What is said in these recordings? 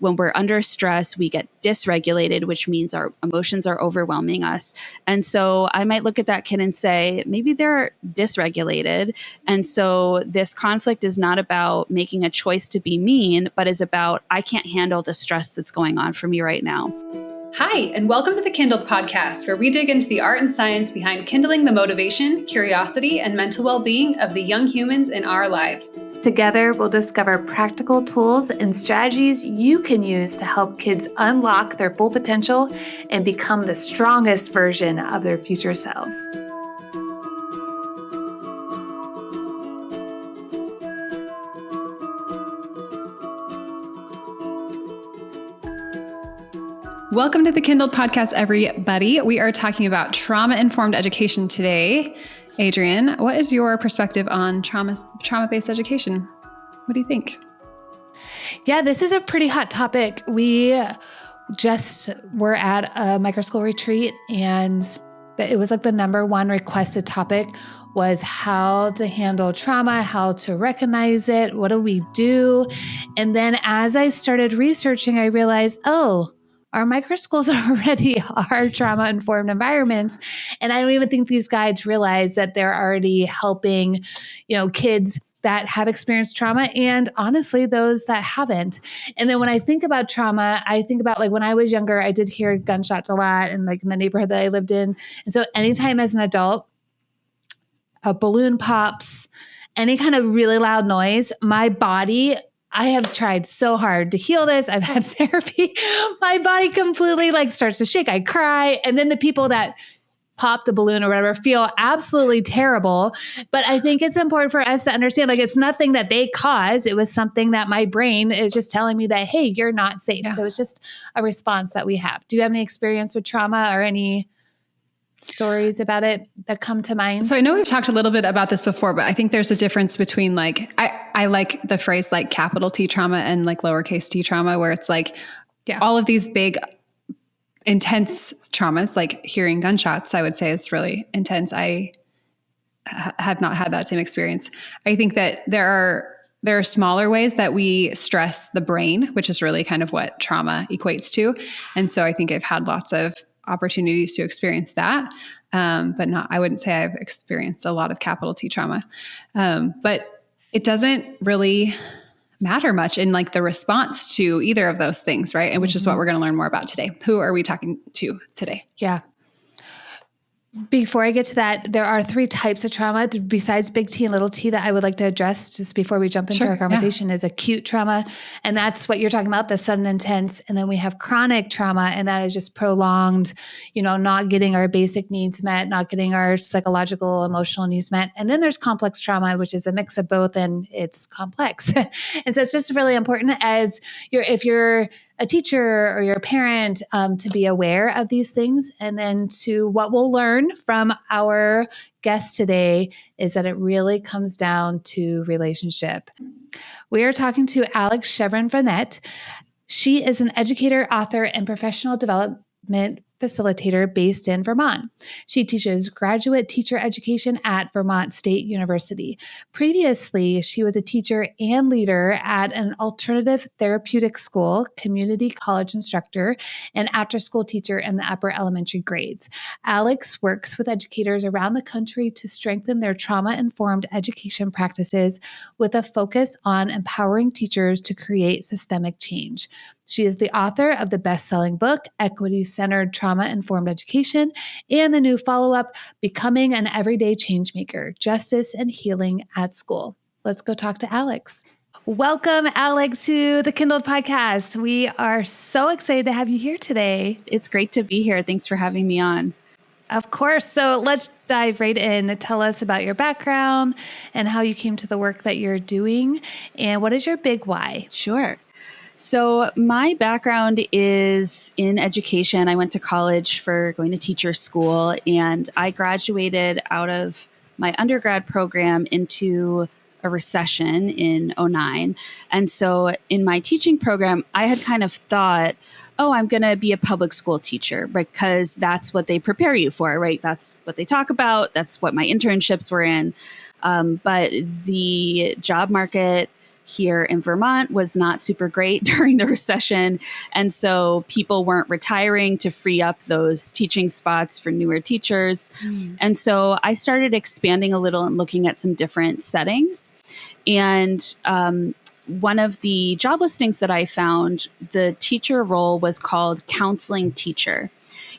when we're under stress, we get dysregulated, which means our emotions are overwhelming us. And so I might look at that kid and say, maybe they're dysregulated. And so this conflict is not about making a choice to be mean, but is about, I can't handle the stress that's going on for me right now. Hi, and welcome to the Kindled podcast, where we dig into the art and science behind kindling the motivation, curiosity, and mental well-being of the young humans in our lives. Together, we'll discover practical tools and strategies you can use to help kids unlock their full potential and become the strongest version of their future selves. Welcome to the Kindled podcast, everybody. We are talking about trauma-informed education today. Adrienne, what is your perspective on trauma-based education? What do you think? Yeah, this is a pretty hot topic. We just were at a microschool retreat, and it was like the number one requested topic was how to handle trauma, how to recognize it, what do we do? And then as I started researching, I realized, our microschools already are trauma-informed environments. And I don't even think these guides realize that they're already helping, kids that have experienced trauma and honestly, those that haven't. And then when I think about trauma, I think about like when I was younger, I did hear gunshots a lot and like in the neighborhood that I lived in. And so anytime as an adult, a balloon pops, any kind of really loud noise, my body, I have tried so hard to heal this. I've had therapy. My body completely starts to shake. I cry. And then the people that pop the balloon or whatever feel absolutely terrible. But I think it's important for us to understand, it's nothing that they caused. It was something that my brain is just telling me that, hey, you're not safe. Yeah. So it's just a response that we have. Do you have any experience with trauma or any stories about it that come to mind? So I know we've talked a little bit about this before, but I think there's a difference between I like the phrase capital T trauma and lowercase t trauma, where it's all of these big intense traumas, like hearing gunshots, I would say is really intense. I have not had that same experience. I think that there are smaller ways that we stress the brain, which is really kind of what trauma equates to. And so I think I've had lots of opportunities to experience that. But I wouldn't say I've experienced a lot of capital T trauma. But it doesn't really matter much in the response to either of those things, right? And which is what we're going to learn more about today. Who are we talking to today? Yeah. Before I get to that, there are three types of trauma besides big T and little t that I would like to address just before we jump into our conversation is acute trauma. And that's what you're talking about, the sudden intense. And then we have chronic trauma, and that is just prolonged, not getting our basic needs met, not getting our psychological, emotional needs met. And then there's complex trauma, which is a mix of both, and it's complex. And so it's just really important if you're a teacher or your parent to be aware of these things. And then to what we'll learn from our guest today is that it really comes down to relationship. We are talking to Shevrin Venet. She is an educator, author, and professional development facilitator based in Vermont. She teaches graduate teacher education at Vermont State University. Previously, she was a teacher and leader at an alternative therapeutic school, community college instructor, and after-school teacher in the upper elementary grades. Alex works with educators around the country to strengthen their trauma-informed education practices with a focus on empowering teachers to create systemic change. She is the author of the best-selling book, Equity-Centered Trauma-Informed Education, and the new follow-up, Becoming an Everyday Changemaker, Justice and Healing at School. Let's go talk to Alex. Welcome, Alex, to the Kindled podcast. We are so excited to have you here today. It's great to be here. Thanks for having me on. Of course. So let's dive right in. Tell us about your background and how you came to the work that you're doing, and what is your big why? Sure. So my background is in education. I went to college for going to teacher school, and I graduated out of my undergrad program into a recession in 2009. And so in my teaching program, I had kind of thought, I'm going to be a public school teacher because that's what they prepare you for, right? That's what they talk about. That's what my internships were in. But the job market here in Vermont was not super great during the recession. And so people weren't retiring to free up those teaching spots for newer teachers. And so I started expanding a little and looking at some different settings. And one of the job listings that I found, the teacher role was called counseling teacher.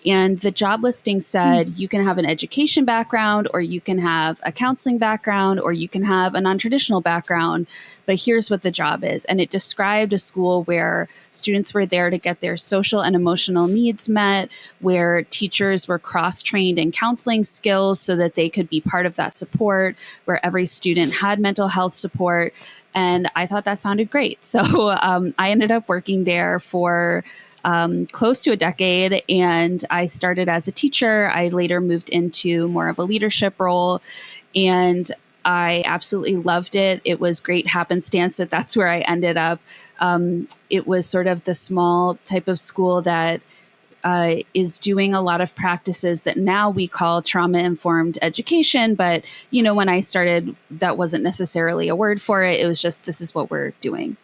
And the job listing said you can have an education background, or you can have a counseling background, or you can have a non-traditional background. But here's what the job is. And it described a school where students were there to get their social and emotional needs met, where teachers were cross-trained in counseling skills so that they could be part of that support, where every student had mental health support. And I thought that sounded great. So I ended up working there for close to a decade. And I started as a teacher. I later moved into more of a leadership role. And I absolutely loved it. It was great happenstance that that's where I ended up. It was sort of the small type of school that is doing a lot of practices that now we call trauma-informed education. But, you know, when I started, that wasn't necessarily a word for it. It was just, this is what we're doing.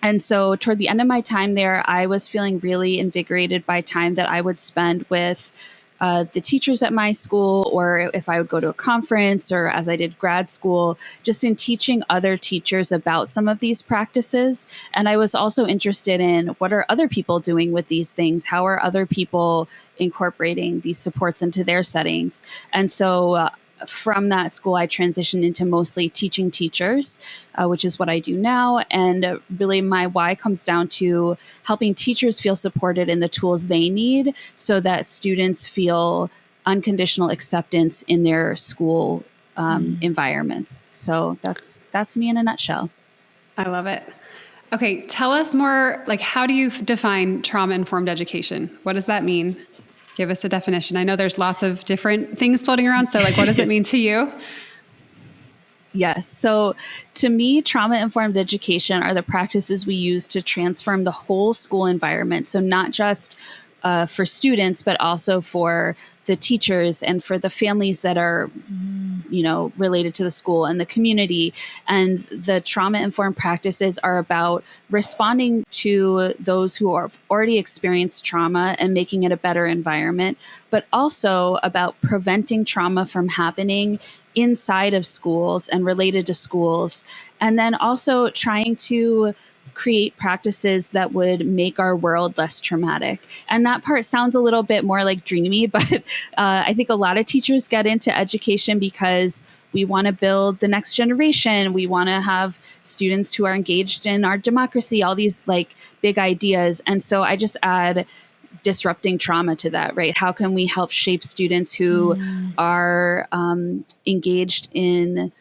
And so toward the end of my time there, I was feeling really invigorated by time that I would spend with the teachers at my school, or if I would go to a conference, or as I did grad school, just in teaching other teachers about some of these practices. And I was also interested in, what are other people doing with these things? How are other people incorporating these supports into their settings? And so from that school, I transitioned into mostly teaching teachers, which is what I do now. And really my why comes down to helping teachers feel supported in the tools they need so that students feel unconditional acceptance in their school environments. So that's me in a nutshell. I love it. Okay. Tell us more, like, how do you define trauma-informed education? What does that mean? Give us a definition. I know there's lots of different things floating around. So like, what does it mean to you? Yes. So to me, trauma-informed education are the practices we use to transform the whole school environment. So not just for students, but also for the teachers and for the families that are, you know, related to the school and the community. And the trauma-informed practices are about responding to those who have already experienced trauma and making it a better environment, but also about preventing trauma from happening inside of schools and related to schools. And then also trying to create practices that would make our world less traumatic. And that part sounds a little bit more like dreamy, but I think a lot of teachers get into education because we want to build the next generation. We want to have students who are engaged in our democracy, all these like big ideas. And so I just add disrupting trauma to that, right? How can we help shape students who are engaged in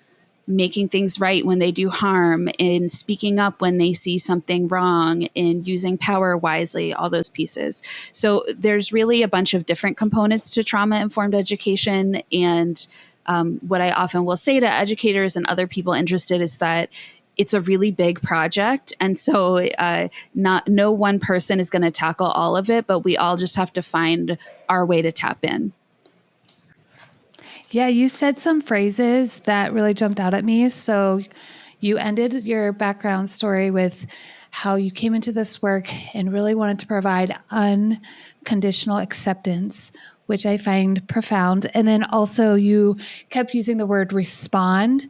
making things right when they do harm, in speaking up when they see something wrong, in using power wisely, all those pieces. So there's really a bunch of different components to trauma-informed education. And what I often will say to educators and other people interested is that it's a really big project. And so no one person is going to tackle all of it, but we all just have to find our way to tap in. Yeah, you said some phrases that really jumped out at me. So you ended your background story with how you came into this work and really wanted to provide unconditional acceptance, which I find profound. And then also you kept using the word respond.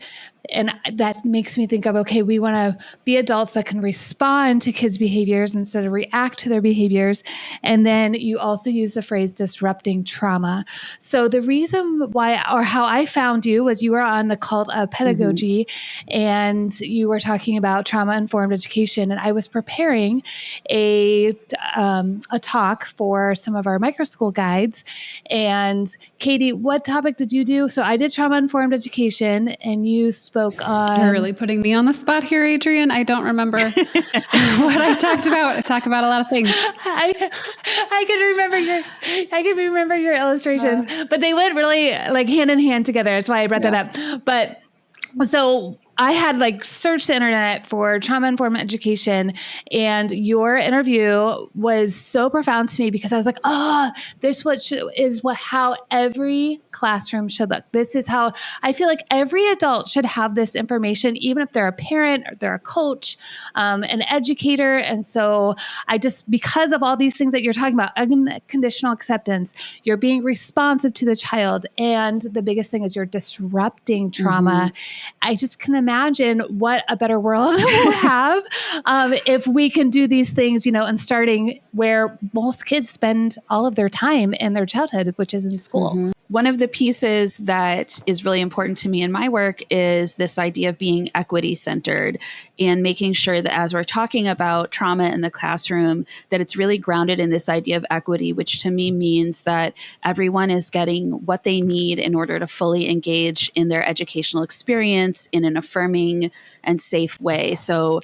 And that makes me think of, okay, we want to be adults that can respond to kids' behaviors instead of react to their behaviors. And then you also use the phrase disrupting trauma. So the reason why, or how I found you, was you were on the Cult of Pedagogy and you were talking about trauma-informed education. And I was preparing a talk for some of our microschool guides. And Katie, what topic did you do? So I did trauma-informed education and you spoke on... You're really putting me on the spot here, Adrienne. I don't remember what I talked about. I talk about a lot of things. I can remember your illustrations, but they went really like hand in hand together. That's why I brought that up. But so I had like searched the internet for trauma-informed education, and your interview was so profound to me because I was like, this is how every classroom should look. This is how I feel like every adult should have this information, even if they're a parent or they're a coach, an educator. And so because of all these things that you're talking about, unconditional acceptance, you're being responsive to the child, and the biggest thing is you're disrupting trauma. I just can imagine what a better world we'll have if we can do these things, and starting where most kids spend all of their time in their childhood, which is in school. One of the pieces that is really important to me in my work is this idea of being equity centered and making sure that as we're talking about trauma in the classroom, that it's really grounded in this idea of equity, which to me means that everyone is getting what they need in order to fully engage in their educational experience in an affirming and safe way. So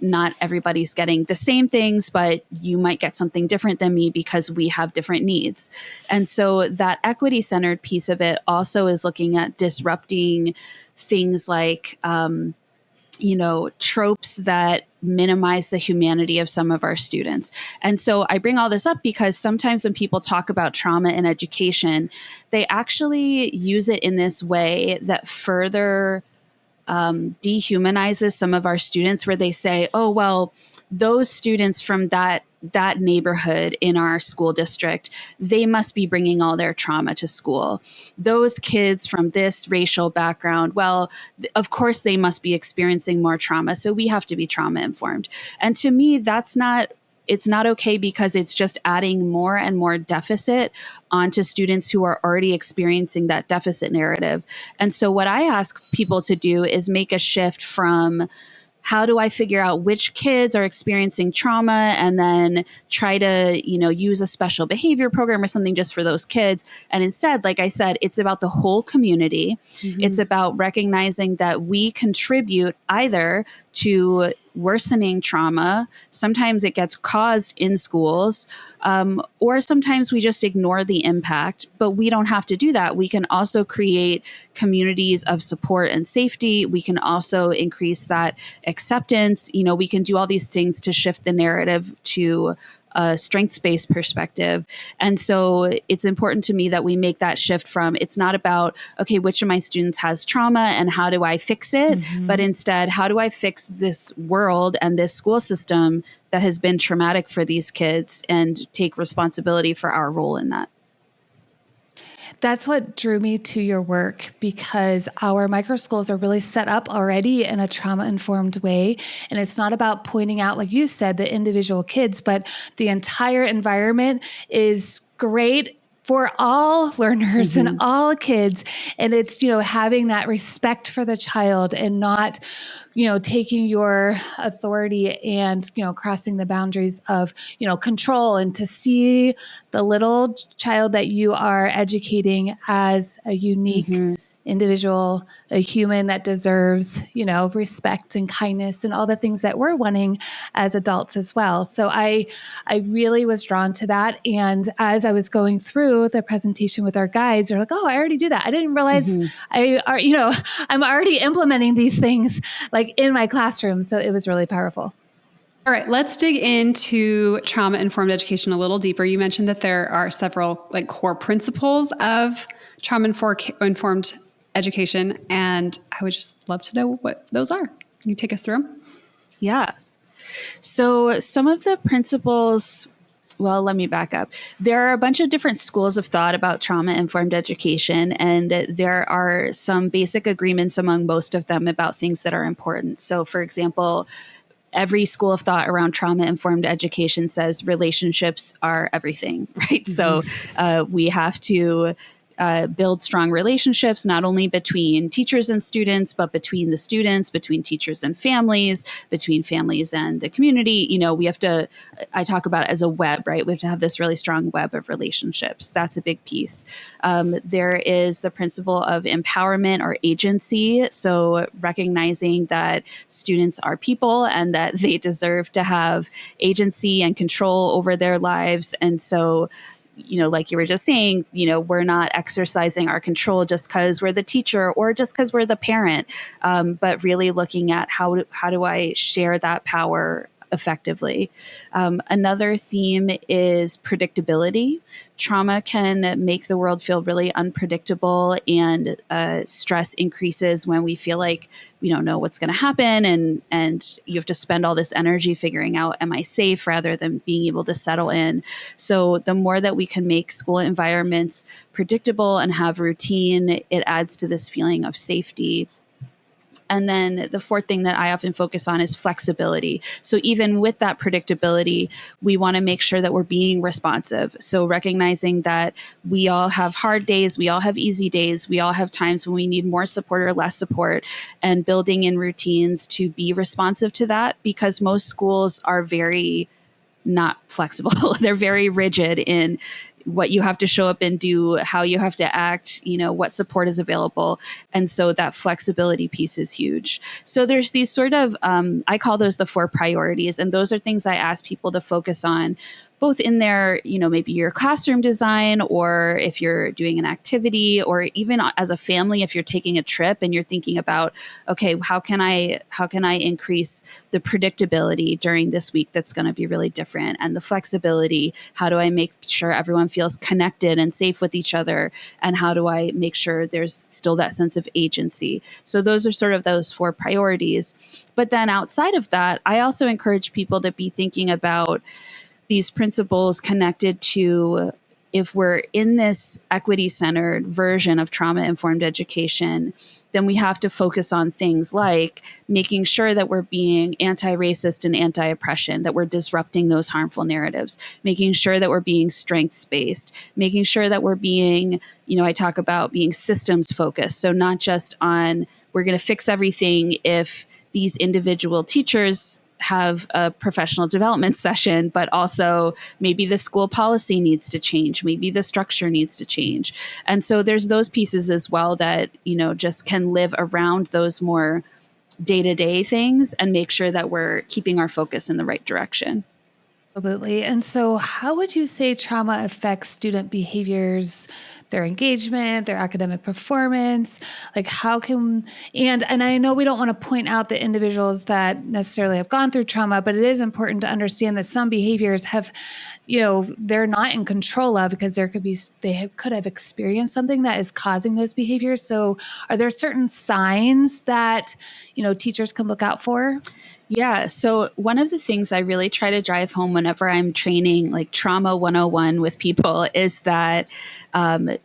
not everybody's getting the same things, but you might get something different than me because we have different needs. And so that equity-centered piece of it also is looking at disrupting things like, tropes that minimize the humanity of some of our students. And so I bring all this up because sometimes when people talk about trauma in education, they actually use it in this way that further dehumanizes some of our students, where they say, oh, well, those students from that neighborhood in our school district, they must be bringing all their trauma to school. Those kids from this racial background, well, of course they must be experiencing more trauma, so we have to be trauma informed. And to me, it's not okay, because it's just adding more and more deficit onto students who are already experiencing that deficit narrative. And so what I ask people to do is make a shift from, how do I figure out which kids are experiencing trauma, and then try to, use a special behavior program or something just for those kids. And instead, like I said, it's about the whole community. It's about recognizing that we contribute either to worsening trauma. Sometimes it gets caused in schools, or sometimes we just ignore the impact, but we don't have to do that. We can also create communities of support and safety. We can also increase that acceptance. We can do all these things to shift the narrative to a strengths-based perspective. And so it's important to me that we make that shift from, it's not about, okay, which of my students has trauma and how do I fix it? But instead, how do I fix this world and this school system that has been traumatic for these kids, and take responsibility for our role in that? That's what drew me to your work, because our micro schools are really set up already in a trauma-informed way. And it's not about pointing out, like you said, the individual kids, but the entire environment is great for all learners and all kids. And it's, having that respect for the child, and not, taking your authority and, crossing the boundaries of, control, and to see the little child that you are educating as a unique individual, a human that deserves, respect and kindness and all the things that we're wanting as adults as well. So I really was drawn to that. And as I was going through the presentation with our guides, they're like, oh, I already do that. I didn't realize I'm already implementing these things like in my classroom. So it was really powerful. All right, let's dig into trauma-informed education a little deeper. You mentioned that there are several core principles of trauma-informed education, and I would just love to know what those are. Can you take us through them? Yeah. So some of the principles, well, let me back up. There are a bunch of different schools of thought about trauma-informed education, and there are some basic agreements among most of them about things that are important. So, for example, every school of thought around trauma-informed education says relationships are everything, right? So we have to build strong relationships, not only between teachers and students, but between the students, between teachers and families, between families and the community. We have to, I talk about it as a web, right? We have to have this really strong web of relationships. That's a big piece. There is the principle of empowerment or agency. So recognizing that students are people and that they deserve to have agency and control over their lives. And so like you were just saying, we're not exercising our control just because we're the teacher or just because we're the parent, but really looking at how do I share that power effectively. Another theme is predictability. Trauma can make the world feel really unpredictable, and stress increases when we feel like we don't know what's going to happen, and you have to spend all this energy figuring out, am I safe, rather than being able to settle in. So the more that we can make school environments predictable and have routine, it adds to this feeling of safety. And then the fourth thing that I often focus on is flexibility. So even with that predictability, we want to make sure that we're being responsive. So recognizing that we all have hard days, we all have easy days, we all have times when we need more support or less support, and building in routines to be responsive to that, because most schools are very not flexible. They're very rigid in what you have to show up and do, how you have to act, what support is available. And so that flexibility piece is huge. So there's these sort of, I call those the 4 priorities. And those are things I ask people to focus on, both in their, maybe your classroom design, or if you're doing an activity, or even as a family, if you're taking a trip and you're thinking about, okay, how can I increase the predictability during this week that's going to be really different, and the flexibility, how do I make sure everyone feels connected and safe with each other, and how do I make sure there's still that sense of agency. So those are sort of those 4 priorities. But then outside of that, I also encourage people to be thinking about these principles connected to, if we're in this equity-centered version of trauma-informed education, then we have to focus on things like making sure that we're being anti-racist and anti-oppression, that we're disrupting those harmful narratives, making sure that we're being strengths-based, making sure that we're being, I talk about being systems-focused. So not just on, we're going to fix everything if these individual teachers have a professional development session, but also maybe the school policy needs to change, maybe the structure needs to change. And so there's those pieces as well that, just can live around those more day-to-day things and make sure that we're keeping our focus in the right direction. Absolutely. And so how would you say trauma affects student behaviors, their engagement, their academic performance? Like and I know we don't want to point out the individuals that necessarily have gone through trauma, but it is important to understand that some behaviors have, they're not in control of, because they could have experienced something that is causing those behaviors. So are there certain signs that, teachers can look out for? Yeah. So one of the things I really try to drive home whenever I'm training like Trauma 101 with people is that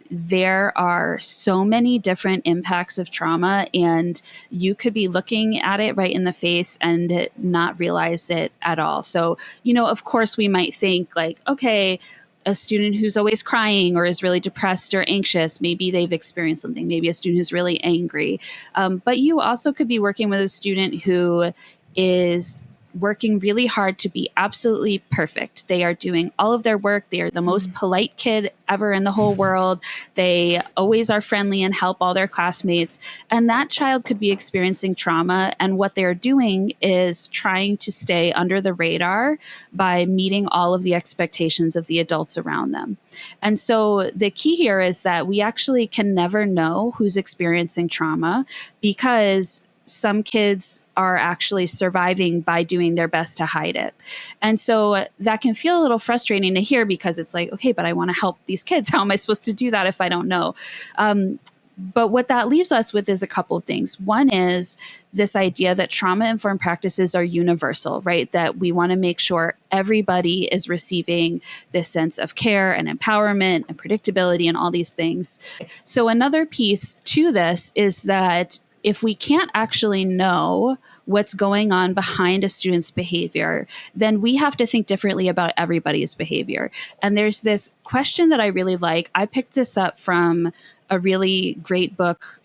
there are so many different impacts of trauma, and you could be looking at it right in the face and not realize it at all. So, of course, we might think like, okay, a student who's always crying or is really depressed or anxious, maybe they've experienced something, maybe a student who's really angry. But you also could be working with a student who is working really hard to be absolutely perfect. They are doing all of their work. They are the most polite kid ever in the whole world. They always are friendly and help all their classmates. And that child could be experiencing trauma. And what they're doing is trying to stay under the radar by meeting all of the expectations of the adults around them. And so the key here is that we actually can never know who's experiencing trauma, because some kids are actually surviving by doing their best to hide it. And so that can feel a little frustrating to hear, because it's like, okay, but I want to help these kids. How am I supposed to do that if I don't know? But what that leaves us with is a couple of things. One is this idea that trauma-informed practices are universal, right? That we want to make sure everybody is receiving this sense of care and empowerment and predictability and all these things. So another piece to this is that if we can't actually know what's going on behind a student's behavior, then we have to think differently about everybody's behavior. And there's this question that I really like. I picked this up from a really great book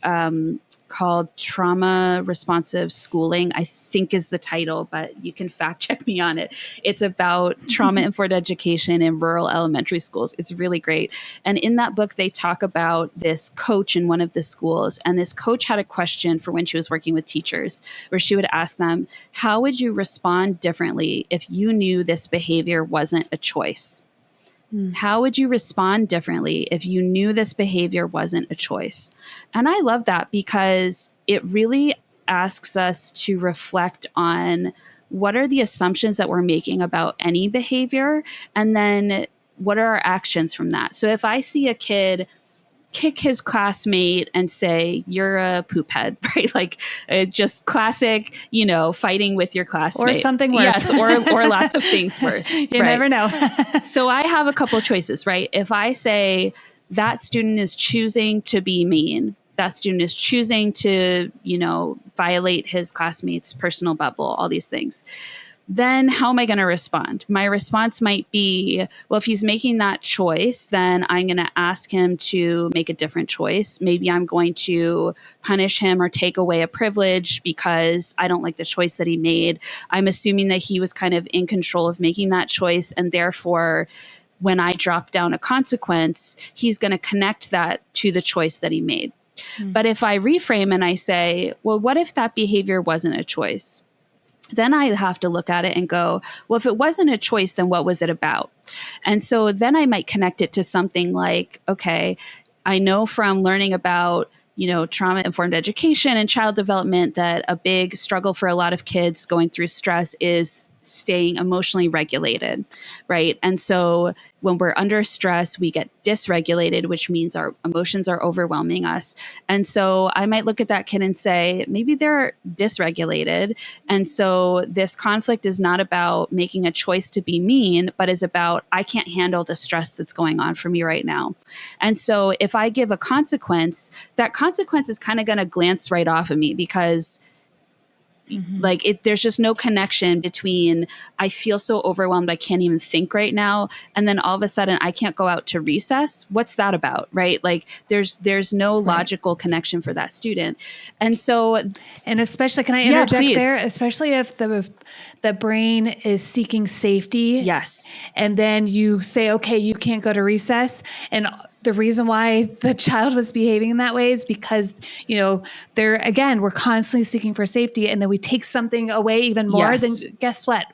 called Trauma Responsive Schooling, I think is the title, but you can fact check me on it. It's about trauma-informed education in rural elementary schools. It's really great. And in that book, they talk about this coach in one of the schools. And this coach had a question for when she was working with teachers, where she would ask them, how would you respond differently if you knew this behavior wasn't a choice? How would you respond differently if you knew this behavior wasn't a choice? And I love that because it really asks us to reflect on what are the assumptions that we're making about any behavior, and then what are our actions from that. So if I see a kid kick his classmate and say, you're a poop head, right? Like just classic, fighting with your classmate. Or something worse. Yes, or lots of things worse. You never know. So I have a couple of choices, right? If I say that student is choosing to be mean, that student is choosing to, violate his classmate's personal bubble, all these things, then how am I going to respond? My response might be, well, if he's making that choice, then I'm going to ask him to make a different choice. Maybe I'm going to punish him or take away a privilege because I don't like the choice that he made. I'm assuming that he was kind of in control of making that choice. And therefore, when I drop down a consequence, he's going to connect that to the choice that he made. But if I reframe and I say, well, what if that behavior wasn't a choice? Then I have to look at it and go, well, if it wasn't a choice, then what was it about? And so then I might connect it to something like, okay, I know from learning about, trauma-informed education and child development that a big struggle for a lot of kids going through stress is staying emotionally regulated, right? And so when we're under stress, we get dysregulated, which means our emotions are overwhelming us. And so I might look at that kid and say, maybe they're dysregulated. And so this conflict is not about making a choice to be mean, but is about, I can't handle the stress that's going on for me right now. And so if I give a consequence, that consequence is kind of going to glance right off of me because there's just no connection between I feel so overwhelmed I can't even think right now, and then all of a sudden I can't go out to recess. What's that about, right? Like there's no logical connection for that student. And so, and especially, can I interject there? Especially if the brain is seeking safety. Yes. And then you say, okay, you can't go to recess. And the reason why the child was behaving in that way is because, we're constantly seeking for safety. And then we take something away even more, then guess what?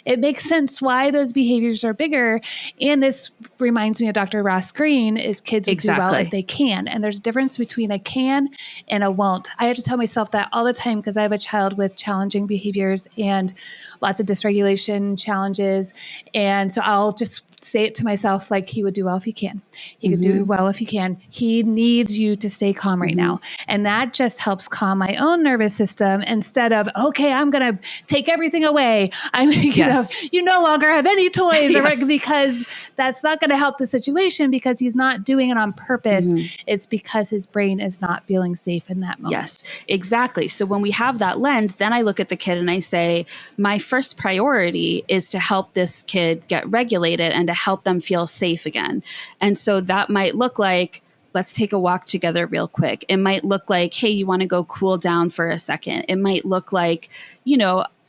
It makes sense why those behaviors are bigger. And this reminds me of Dr. Ross Green is kids will do well if they can. And there's a difference between a can and a won't. I have to tell myself that all the time because I have a child with challenging behaviors and lots of dysregulation challenges. And so I'll just say it to myself like he would do well if he can. He could do well if he can. He needs you to stay calm right now. And that just helps calm my own nervous system instead of, okay, I'm going to take everything away. You no longer have any toys because that's not going to help the situation because he's not doing it on purpose. It's because his brain is not feeling safe in that moment. Yes, exactly. So when we have that lens, then I look at the kid and I say, my first priority is to help this kid get regulated and to help them feel safe again. And so that might look like, let's take a walk together real quick. It might look like, hey, you want to go cool down for a second. It might look like,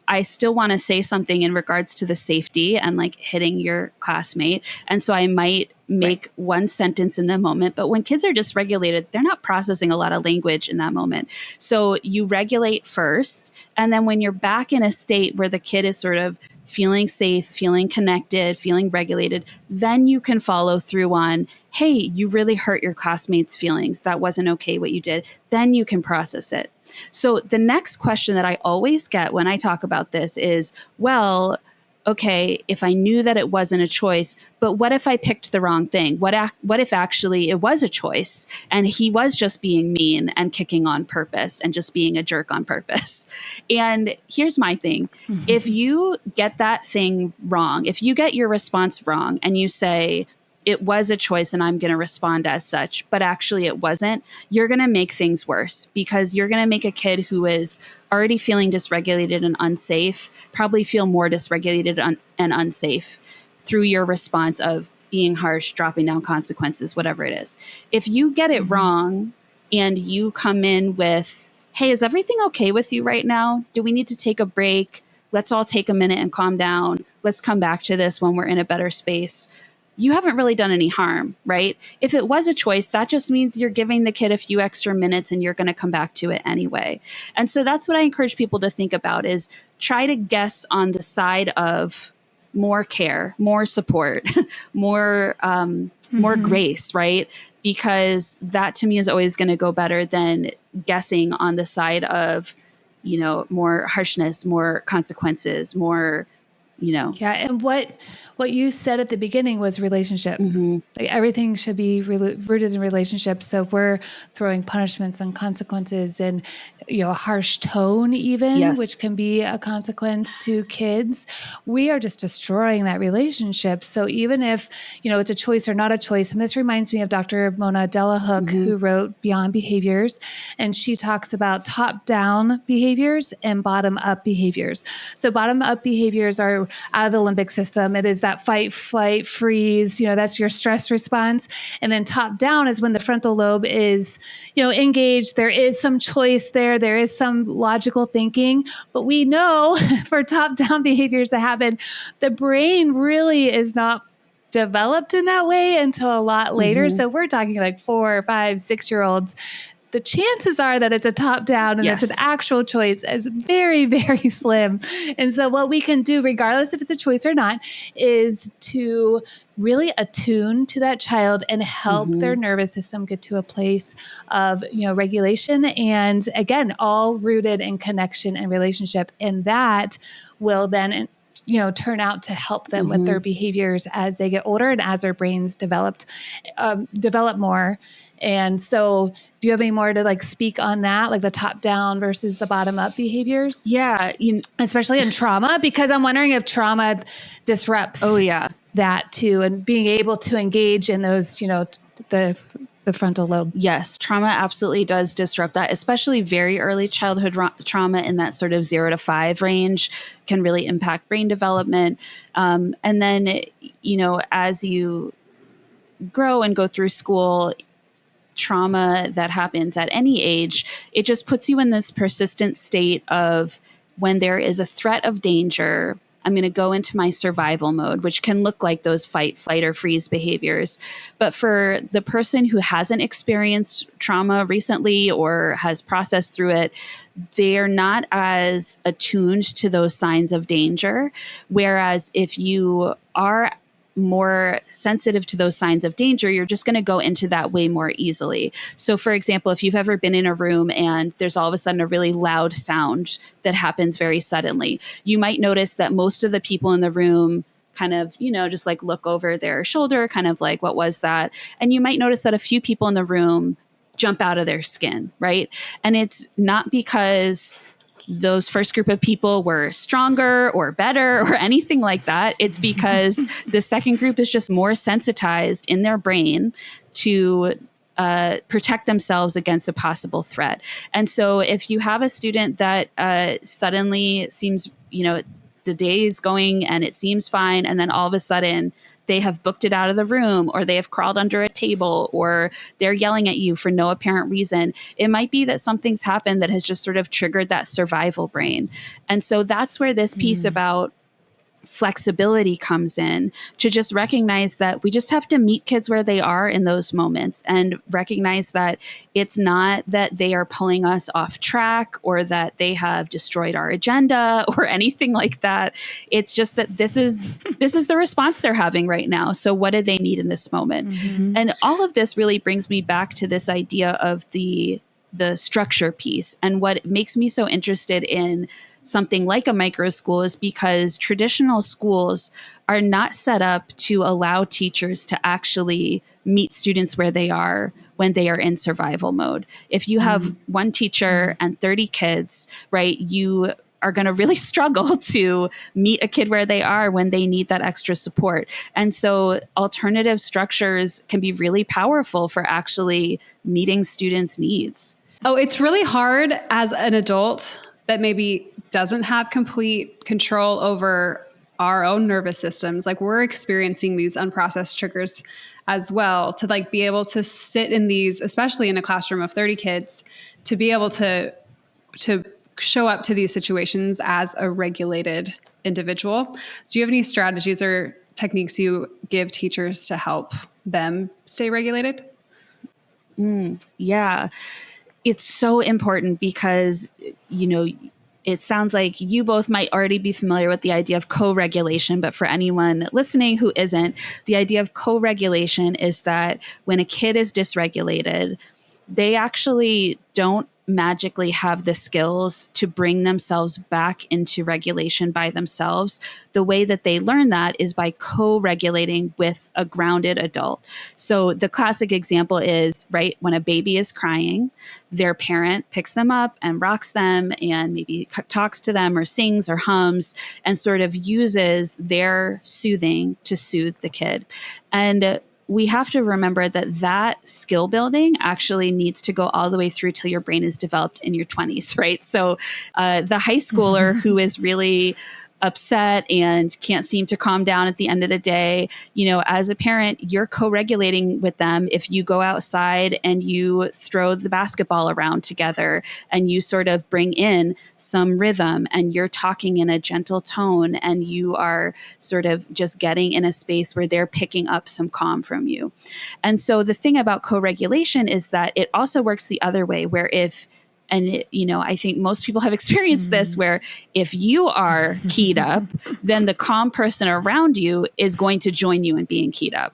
I still want to say something in regards to the safety and like hitting your classmate. And so I might make one sentence in the moment. But when kids are dysregulated, they're not processing a lot of language in that moment. So you regulate first. And then when you're back in a state where the kid is sort of feeling safe, feeling connected, feeling regulated, then you can follow through on, hey, you really hurt your classmates' feelings. That wasn't okay what you did. Then you can process it. So the next question that I always get when I talk about this is, well, okay, if I knew that it wasn't a choice, but what if I picked the wrong thing? What if actually it was a choice and he was just being mean and kicking on purpose and just being a jerk on purpose? And here's my thing. If you get that thing wrong, if you get your response wrong and you say, it was a choice and I'm going to respond as such, but actually it wasn't, you're going to make things worse because you're going to make a kid who is already feeling dysregulated and unsafe probably feel more dysregulated and unsafe through your response of being harsh, dropping down consequences, whatever it is. If you get it wrong and you come in with, hey, is everything okay with you right now? Do we need to take a break? Let's all take a minute and calm down. Let's come back to this when we're in a better space. You haven't really done any harm, right? If it was a choice, that just means you're giving the kid a few extra minutes and you're going to come back to it anyway. And so that's what I encourage people to think about is try to guess on the side of more care, more support, more grace, right? Because that to me is always going to go better than guessing on the side of, more harshness, more consequences, more, Yeah. And what you said at the beginning was relationship. Mm-hmm. Like everything should be rooted in relationships. So if we're throwing punishments and consequences and, a harsh tone even, Yes. which can be a consequence to kids, we are just destroying that relationship. So even if, it's a choice or not a choice, and this reminds me of Dr. Mona Delahook, who wrote Beyond Behaviors, and she talks about top-down behaviors and bottom-up behaviors. So bottom-up behaviors are out of the limbic system. It is that fight, flight, freeze, that's your stress response. And then top down is when the frontal lobe is, engaged. There is some choice there. There is some logical thinking, but we know for top down behaviors to happen, the brain really is not developed in that way until a lot later. So we're talking like 4, 5, 6-year-olds. The chances are that it's a top down and it's an actual choice is very, very slim. And so what we can do, regardless if it's a choice or not, is to really attune to that child and help their nervous system get to a place of, regulation. And again, all rooted in connection and relationship. And that will then turn out to help them with their behaviors as they get older and as their brains develop more. And so do you have any more to speak on that, like the top down versus the bottom up behaviors? Yeah. Especially in trauma, because I'm wondering if trauma disrupts that too, and being able to engage in those, the frontal lobe. Yes, trauma absolutely does disrupt that, especially very early childhood trauma in that sort of 0 to 5 range can really impact brain development. And then, as you grow and go through school, trauma that happens at any age, it just puts you in this persistent state of when there is a threat of danger, I'm going to go into my survival mode, which can look like those fight, flight, or freeze behaviors. But for the person who hasn't experienced trauma recently or has processed through it, they're not as attuned to those signs of danger. Whereas if you are more sensitive to those signs of danger, you're just going to go into that way more easily. So for example, if you've ever been in a room and there's all of a sudden a really loud sound that happens very suddenly, you might notice that most of the people in the room kind of, just look over their shoulder, kind of like, what was that? And you might notice that a few people in the room jump out of their skin, right? And it's not because those first group of people were stronger or better or anything like that. It's because the second group is just more sensitized in their brain to protect themselves against a possible threat. And so if you have a student that suddenly seems, the day is going and it seems fine, and then all of a sudden they have booked it out of the room, or they have crawled under a table, or they're yelling at you for no apparent reason, it might be that something's happened that has just sort of triggered that survival brain. And so that's where this piece about flexibility comes in, to just recognize that we just have to meet kids where they are in those moments, and recognize that it's not that they are pulling us off track or that they have destroyed our agenda or anything like that. It's just that this is the response they're having right now. So what do they need in this moment? And all of this really brings me back to this idea of the structure piece. And what makes me so interested in something like a micro school is because traditional schools are not set up to allow teachers to actually meet students where they are when they are in survival mode. If you have one teacher and 30 kids, right, you are going to really struggle to meet a kid where they are when they need that extra support. And so alternative structures can be really powerful for actually meeting students' needs. Oh, it's really hard as an adult that maybe doesn't have complete control over our own nervous systems. Like, we're experiencing these unprocessed triggers as well, to be able to sit in these, especially in a classroom of 30 kids, to be able to show up to these situations as a regulated individual. Do you have any strategies or techniques you give teachers to help them stay regulated? Yeah. It's so important because, it sounds like you both might already be familiar with the idea of co-regulation, but for anyone listening who isn't, the idea of co-regulation is that when a kid is dysregulated, they actually don't magically have the skills to bring themselves back into regulation by themselves. The way that they learn that is by co-regulating with a grounded adult. So the classic example is, right, when a baby is crying, their parent picks them up and rocks them and maybe talks to them or sings or hums and sort of uses their soothing to soothe the kid. And we have to remember that that skill building actually needs to go all the way through till your brain is developed in your 20s, right? So the high schooler who is really upset and can't seem to calm down at the end of the day, you know, as a parent, you're co-regulating with them if you go outside and you throw the basketball around together and you sort of bring in some rhythm and you're talking in a gentle tone and you are sort of just getting in a space where they're picking up some calm from you. And so the thing about co-regulation is that it also works the other way, where I think most people have experienced this, where if you are keyed up, then the calm person around you is going to join you in being keyed up.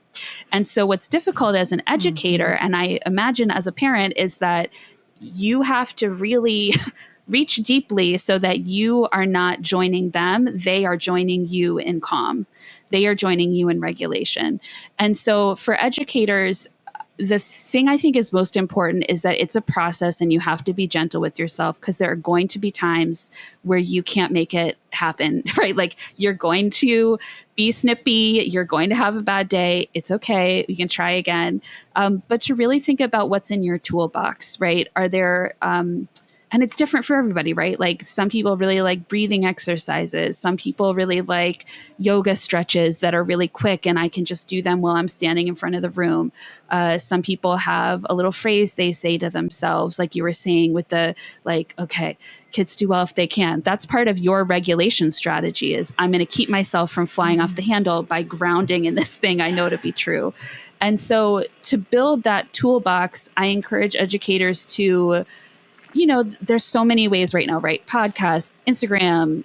And so what's difficult as an educator, and I imagine as a parent, is that you have to really reach deeply so that you are not joining them. They are joining you in calm. They are joining you in regulation. And so for educators, the thing I think is most important is that it's a process and you have to be gentle with yourself, because there are going to be times where you can't make it happen, right? Like you're going to be snippy, you're going to have a bad day. It's okay. You can try again. But to really think about what's in your toolbox, right? Are there, and it's different for everybody, right? Like some people really like breathing exercises. Some people really like yoga stretches that are really quick and I can just do them while I'm standing in front of the room. Some people have a little phrase they say to themselves, like you were saying with the like, okay, kids do well if they can. That's part of your regulation strategy, is I'm going to keep myself from flying off the handle by grounding in this thing I know to be true. And so to build that toolbox, I encourage educators to, you know, there's so many ways right now, right? Podcasts, Instagram,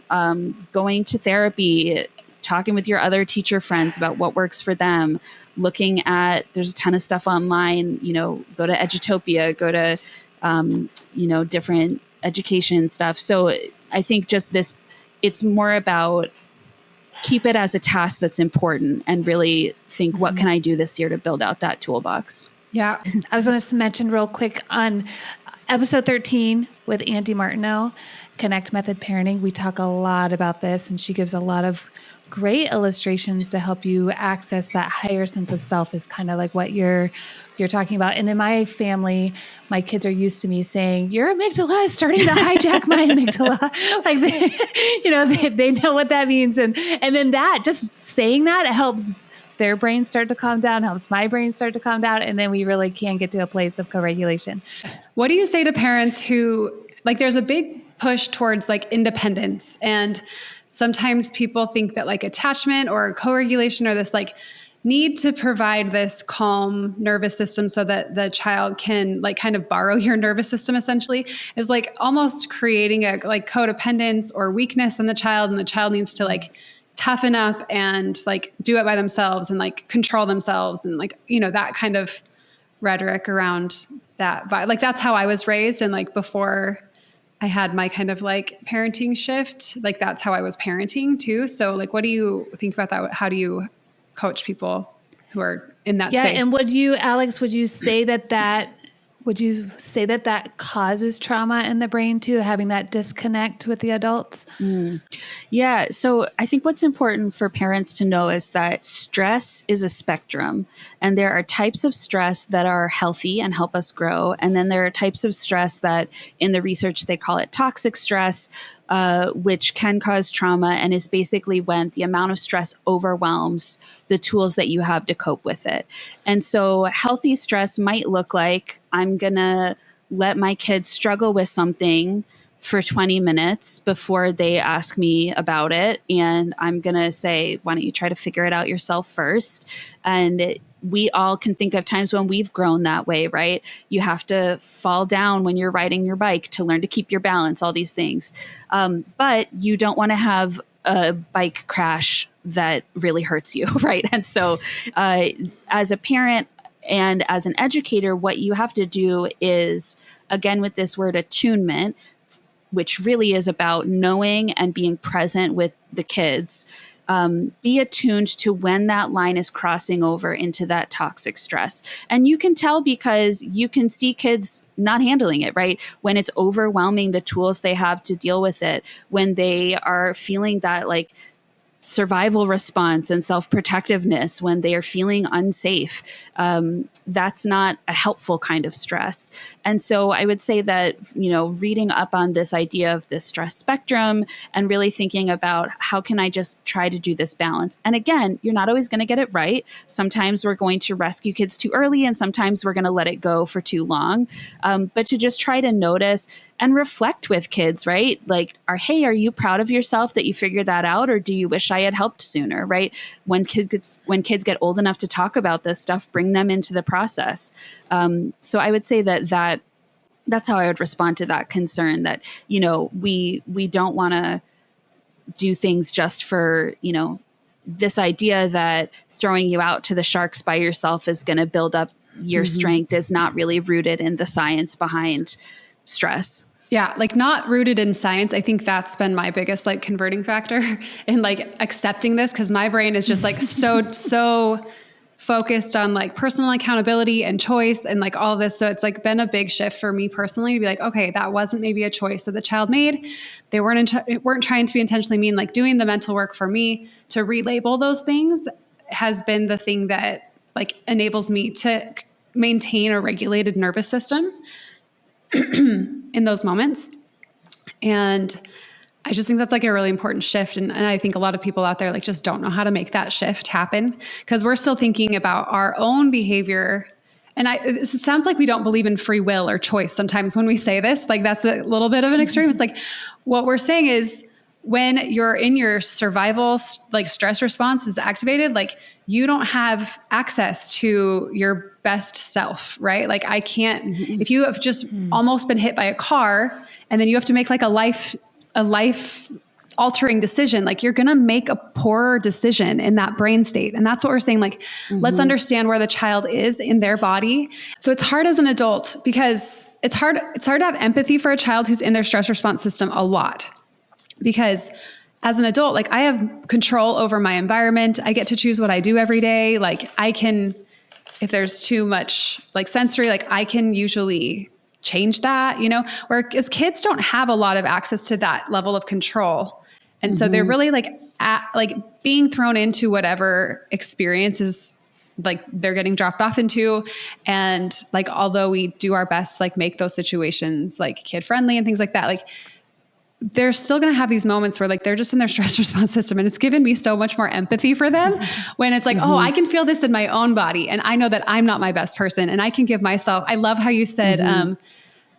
going to therapy, talking with your other teacher friends about what works for them, looking at, there's a ton of stuff online, you know, go to Edutopia, go to, different education stuff. So I think just this, it's more about keep it as a task that's important and really think, what can I do this year to build out that toolbox? Yeah. I was going to mention real quick on episode 13 with Andy Martineau, Connect Method Parenting. We talk a lot about this, and she gives a lot of great illustrations to help you access that higher sense of self, is kind of like what you're talking about. And in my family, my kids are used to me saying, your amygdala is starting to hijack my amygdala. Like, they know what that means. And then that, just saying that, it helps their brains start to calm down, helps my brain start to calm down. And then we really can get to a place of co-regulation. What do you say to parents who, like, there's a big push towards like independence, and sometimes people think that like attachment or co-regulation or this like need to provide this calm nervous system so that the child can like kind of borrow your nervous system, essentially, is like almost creating a like codependence or weakness in the child, and the child needs to like toughen up and like do it by themselves and like control themselves, and like, you know, that kind of rhetoric around that. Like that's how I was raised. And like before I had my kind of like parenting shift, like that's how I was parenting too. So like, what do you think about that? How do you coach people who are in that space? Yeah. And Alex, would you say that causes trauma in the brain too, having that disconnect with the adults? Yeah. So I think what's important for parents to know is that stress is a spectrum, and there are types of stress that are healthy and help us grow. And then there are types of stress that in the research, they call it toxic stress, which can cause trauma, and is basically when the amount of stress overwhelms the tools that you have to cope with it. And so healthy stress might look like, I'm going to let my kids struggle with something for 20 minutes before they ask me about it. And I'm going to say, why don't you try to figure it out yourself first? And we all can think of times when we've grown that way, right? You have to fall down when you're riding your bike to learn to keep your balance, all these things. But you don't want to have a bike crash that really hurts you, right? And so as a parent and as an educator, what you have to do is, again, with this word attunement, which really is about knowing and being present with the kids, be attuned to when that line is crossing over into that toxic stress. And you can tell because you can see kids not handling it, right? When it's overwhelming the tools they have to deal with it, when they are feeling that like survival response and self-protectiveness, when they are feeling unsafe, that's not a helpful kind of stress. And so I would say that, reading up on this idea of the stress spectrum and really thinking about how can I just try to do this balance. And again, you're not always going to get it right. Sometimes we're going to rescue kids too early, and sometimes we're going to let it go for too long. But to just try to notice and reflect with kids, right? Like, hey, are you proud of yourself that you figured that out? Or do you wish I had helped sooner, right? When kids get old enough to talk about this stuff, bring them into the process. So I would say that's how I would respond to that concern, that, we don't want to do things just for, this idea that throwing you out to the sharks by yourself is going to build up your strength is not really rooted in the science behind stress. Yeah, like not rooted in science. I think that's been my biggest like converting factor in like accepting this, because my brain is just like so focused on like personal accountability and choice and like all of this. So it's like been a big shift for me personally to be like, okay, that wasn't maybe a choice that the child made. They weren't trying to be intentionally mean. Like doing the mental work for me to relabel those things has been the thing that like enables me to maintain a regulated nervous system in those moments. And I just think that's like a really important shift. And I think a lot of people out there like just don't know how to make that shift happen, because we're still thinking about our own behavior. And it sounds like we don't believe in free will or choice sometimes when we say this. Like that's a little bit of an extreme. It's like what we're saying is when you're in your survival, like stress response is activated, like you don't have access to your best self, right? Like I can't, if you have just almost been hit by a car and then you have to make like a life altering decision, like you're going to make a poorer decision in that brain state. And that's what we're saying. Like, let's understand where the child is in their body. So it's hard as an adult because it's hard to have empathy for a child who's in their stress response system a lot. Because as an adult, like I have control over my environment. I get to choose what I do every day. Like I can, if there's too much like sensory, like I can usually change that, whereas kids don't have a lot of access to that level of control. And so they're really like being thrown into whatever experience is like they're getting dropped off into. And like, although we do our best to like make those situations like kid friendly and things like that, like they're still going to have these moments where like they're just in their stress response system. And it's given me so much more empathy for them when it's like, oh, I can feel this in my own body. And I know that I'm not my best person. And I can give myself, I love how you said,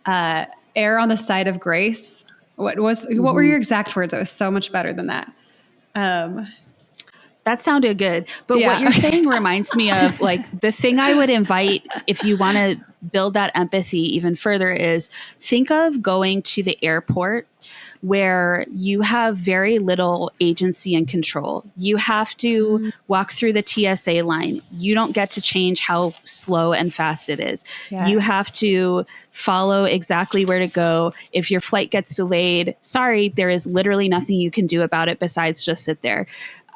err on the side of grace. What were your exact words? It was so much better than that. That sounded good. But what you're saying reminds me of like the thing I would invite if you want to build that empathy even further is think of going to the airport where you have very little agency and control. You have to walk through the TSA line. You don't get to change how slow and fast it is. Yes. You have to follow exactly where to go. If your flight gets delayed, sorry, there is literally nothing you can do about it besides just sit there.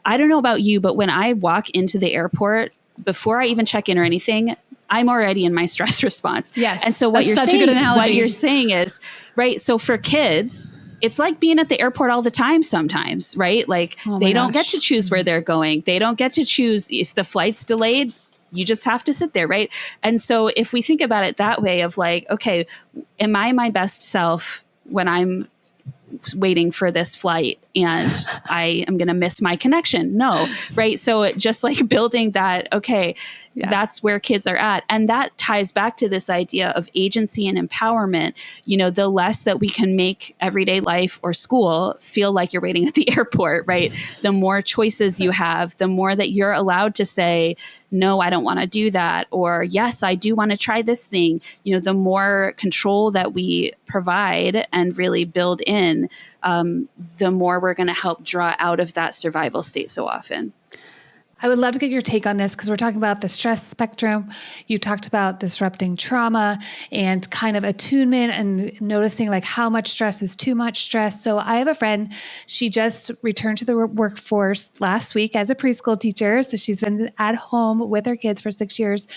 I don't know about you, but when I walk into the airport, before I even check in or anything, I'm already in my stress response. Yes. And so what you're saying is, right, so for kids, it's like being at the airport all the time sometimes, right? Like they don't get to choose where they're going. They don't get to choose if the flight's delayed. You just have to sit there, right? And so if we think about it that way of like, okay, am I my best self when I'm waiting for this flight and I am going to miss my connection. No, right? So just like building that, okay, that's where kids are at. And that ties back to this idea of agency and empowerment. You know, the less that we can make everyday life or school feel like you're waiting at the airport, right? The more choices you have, the more that you're allowed to say, no, I don't want to do that. Or yes, I do want to try this thing. You know, the more control that we provide and really build in, the more we're going to help draw out of that survival state so often. I would love to get your take on this because we're talking about the stress spectrum. You talked about disrupting trauma and kind of attunement and noticing like how much stress is too much stress. So I have a friend, she just returned to the workforce last week as a preschool teacher. So she's been at home with her kids for 6 years.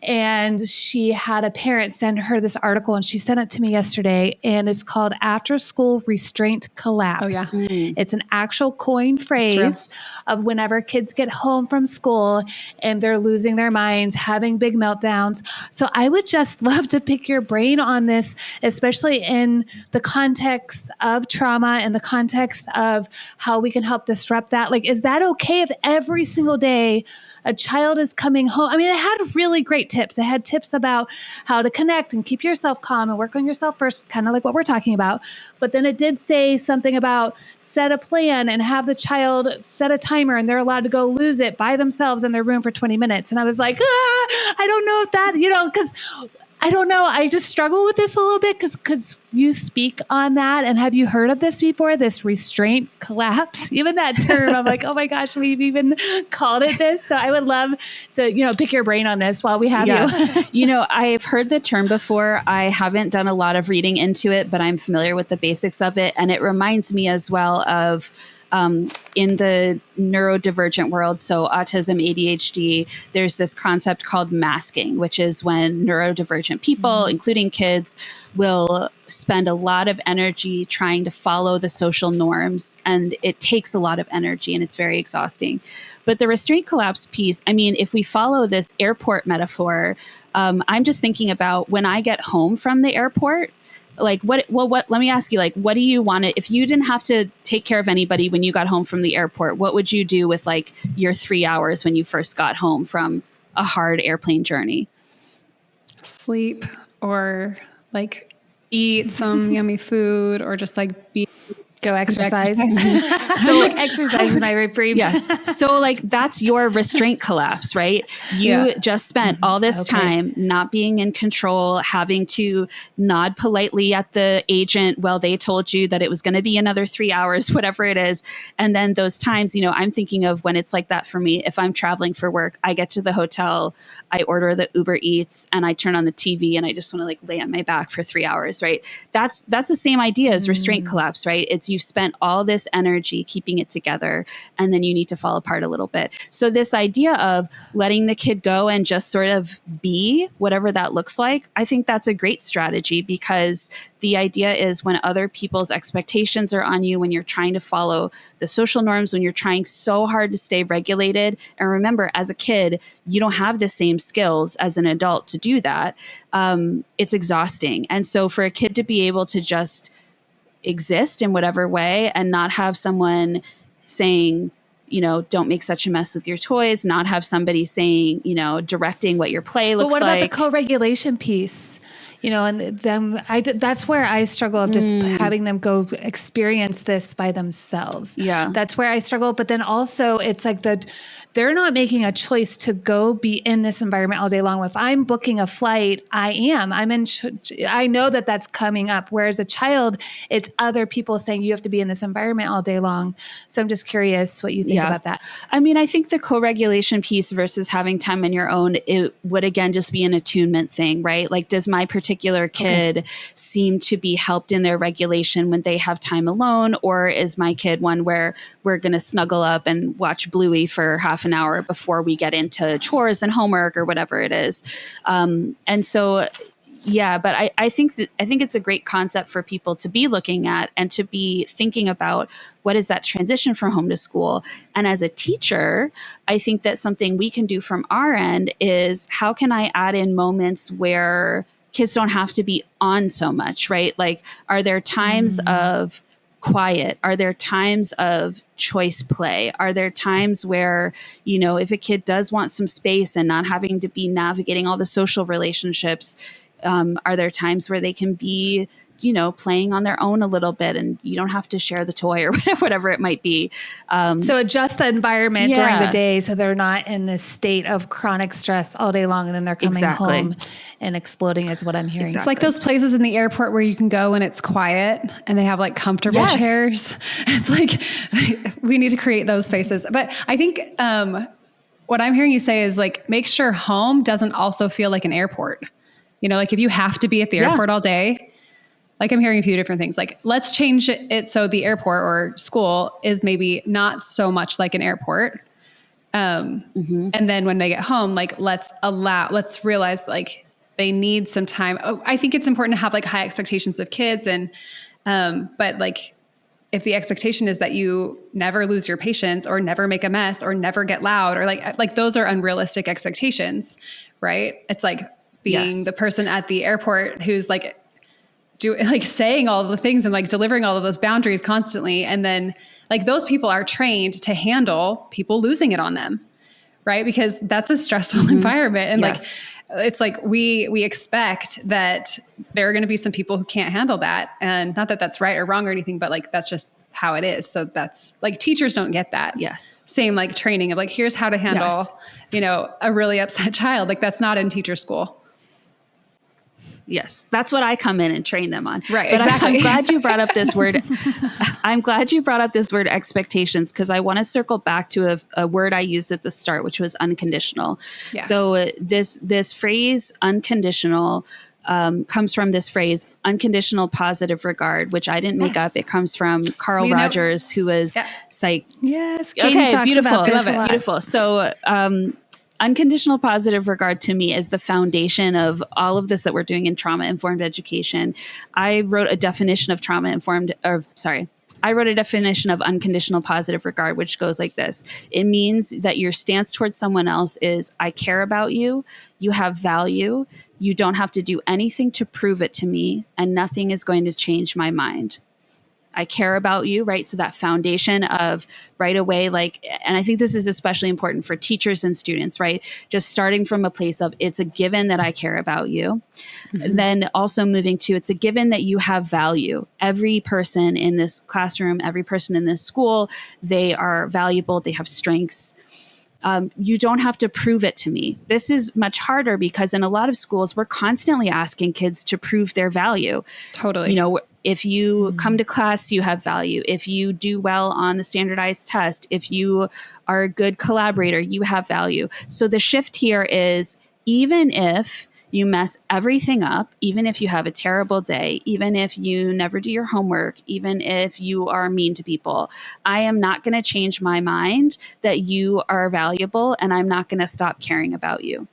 And she had a parent send her this article and she sent it to me yesterday. And it's called After School Restraint Collapse. Oh, yeah. It's an actual coined phrase of whenever kids get home from school and they're losing their minds, having big meltdowns. So I would just love to pick your brain on this, especially in the context of trauma and the context of how we can help disrupt that. Like, is that okay if every single day a child is coming home? I mean, it had really great tips. It had tips about how to connect and keep yourself calm and work on yourself first, kind of like what we're talking about. But then it did say something about set a plan and have the child set a timer and they're allowed to go lose it by themselves in their room for 20 minutes. And I was like, I don't know if that, because I don't know. I just struggle with this a little bit because you speak on that. And have you heard of this before? This restraint collapse, even that term. I'm like, oh my gosh, we've even called it this. So I would love to, pick your brain on this while we have you. I've heard the term before. I haven't done a lot of reading into it, but I'm familiar with the basics of it. And it reminds me as well of in the neurodivergent world, so autism, ADHD, there's this concept called masking, which is when neurodivergent people, including kids, will spend a lot of energy trying to follow the social norms. And it takes a lot of energy and it's very exhausting. But the restraint collapse piece, I mean, if we follow this airport metaphor, I'm just thinking about when I get home from the airport, like let me ask you, like, what do you want to, if you didn't have to take care of anybody when you got home from the airport, what would you do with like your 3 hours when you first got home from a hard airplane journey? Sleep or like eat some yummy food or just like go exercise. So exercise is my reprieve. Yes. So like that's your restraint collapse, right? You just spent all this time not being in control, having to nod politely at the agent while they told you that it was going to be another 3 hours, whatever it is. And then those times, I'm thinking of when it's like that for me. If I'm traveling for work, I get to the hotel, I order the Uber Eats and I turn on the TV and I just want to like lay on my back for 3 hours, right? That's the same idea as restraint collapse, right? It's you've spent all this energy keeping it together and then you need to fall apart a little bit. So this idea of letting the kid go and just sort of be whatever that looks like, I think that's a great strategy because the idea is when other people's expectations are on you, when you're trying to follow the social norms, when you're trying so hard to stay regulated. And remember, as a kid, you don't have the same skills as an adult to do that. It's exhausting. And so for a kid to be able to just exist in whatever way and not have someone saying, don't make such a mess with your toys, not have somebody saying, directing what your play looks like. But what about the co-regulation piece? And them, that's where I struggle of just having them go experience this by themselves. Yeah. That's where I struggle. But then also it's like they're not making a choice to go be in this environment all day long. If I'm booking a flight, I know that that's coming up. Whereas a child, it's other people saying you have to be in this environment all day long. So I'm just curious what you think about that. I mean, I think the co-regulation piece versus having time on your own, it would again just be an attunement thing, right? Like, does my particular kid seem to be helped in their regulation when they have time alone? Or is my kid one where we're going to snuggle up and watch Bluey for half an hour before we get into chores and homework or whatever it is? And so, but I think it's a great concept for people to be looking at and to be thinking about what is that transition from home to school. And as a teacher, I think that something we can do from our end is how can I add in moments where kids don't have to be on so much, right? Like, are there times of quiet? Are there times of choice play? Are there times where, you know, if a kid does want some space and not having to be navigating all the social relationships, are there times where they can be, you know, playing on their own a little bit and you don't have to share the toy or whatever it might be. So adjust the environment during the day so they're not in this state of chronic stress all day long and then they're coming home and exploding is what I'm hearing. It's like those places in the airport where you can go and it's quiet and they have like comfortable chairs. It's like we need to create those spaces. But I think what I'm hearing you say is like make sure home doesn't also feel like an airport. You know, like if you have to be at the airport all day, like I'm hearing a few different things. Like let's change it so the airport or school is maybe not so much like an airport. And then when they get home, like let's realize like they need some time. Oh, I think it's important to have like high expectations of kids and, but like if the expectation is that you never lose your patience or never make a mess or never get loud or like those are unrealistic expectations, right? It's like being the person at the airport who's like, saying all the things and like delivering all of those boundaries constantly. And then like those people are trained to handle people losing it on them. Right. Because that's a stressful environment. And like, it's like, we expect that there are going to be some people who can't handle that. And not that that's right or wrong or anything, but like, that's just how it is. So that's like, teachers don't get that. Same like training of like, here's how to handle, you know, a really upset child. Like that's not in teacher school. Yes, that's what I come in and train them on. Right, but exactly. I'm glad you brought up this word. I'm glad you brought up this word expectations because I want to circle back to a word I used at the start, which was unconditional. Yeah. So this phrase unconditional comes from this phrase unconditional positive regard, which I didn't make up. It comes from Carl Rogers, who was psych. Yes. Katie Beautiful. I love it. Beautiful. So, unconditional positive regard to me is the foundation of all of this that we're doing in trauma-informed education. I wrote a definition of unconditional positive regard, which goes like this. It means that your stance towards someone else is, I care about you, you have value, you don't have to do anything to prove it to me, and nothing is going to change my mind. I care about you, right? So that foundation of right away, like, and I think this is especially important for teachers and students, right? Just starting from a place of it's a given that I care about you. Then also moving to it's a given that you have value. Every person in this classroom, every person in this school, they are valuable. They have strengths. You don't have to prove it to me. This is much harder because in a lot of schools, we're constantly asking kids to prove their value. Totally. You know, if you come to class, you have value. If you do well on the standardized test, if you are a good collaborator, you have value. So the shift here is even if you mess everything up, even if you have a terrible day, even if you never do your homework, even if you are mean to people, I am not going to change my mind that you are valuable and I'm not going to stop caring about you.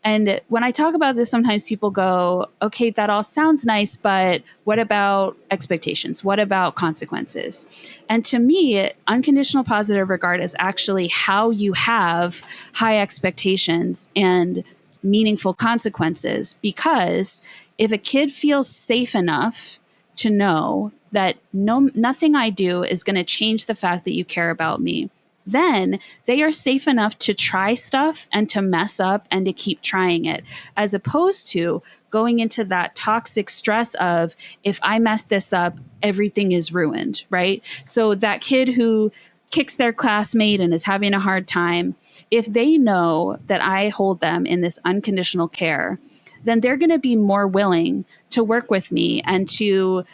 And when I talk about this, sometimes people go, okay, that all sounds nice, but what about expectations? What about consequences? And to me, unconditional positive regard is actually how you have high expectations and meaningful consequences. Because if a kid feels safe enough to know that nothing I do is going to change the fact that you care about me, then they are safe enough to try stuff and to mess up and to keep trying it, as opposed to going into that toxic stress of, if I mess this up, everything is ruined, right? So that kid who kicks their classmate and is having a hard time, if they know that I hold them in this unconditional care, then they're going to be more willing to work with me and to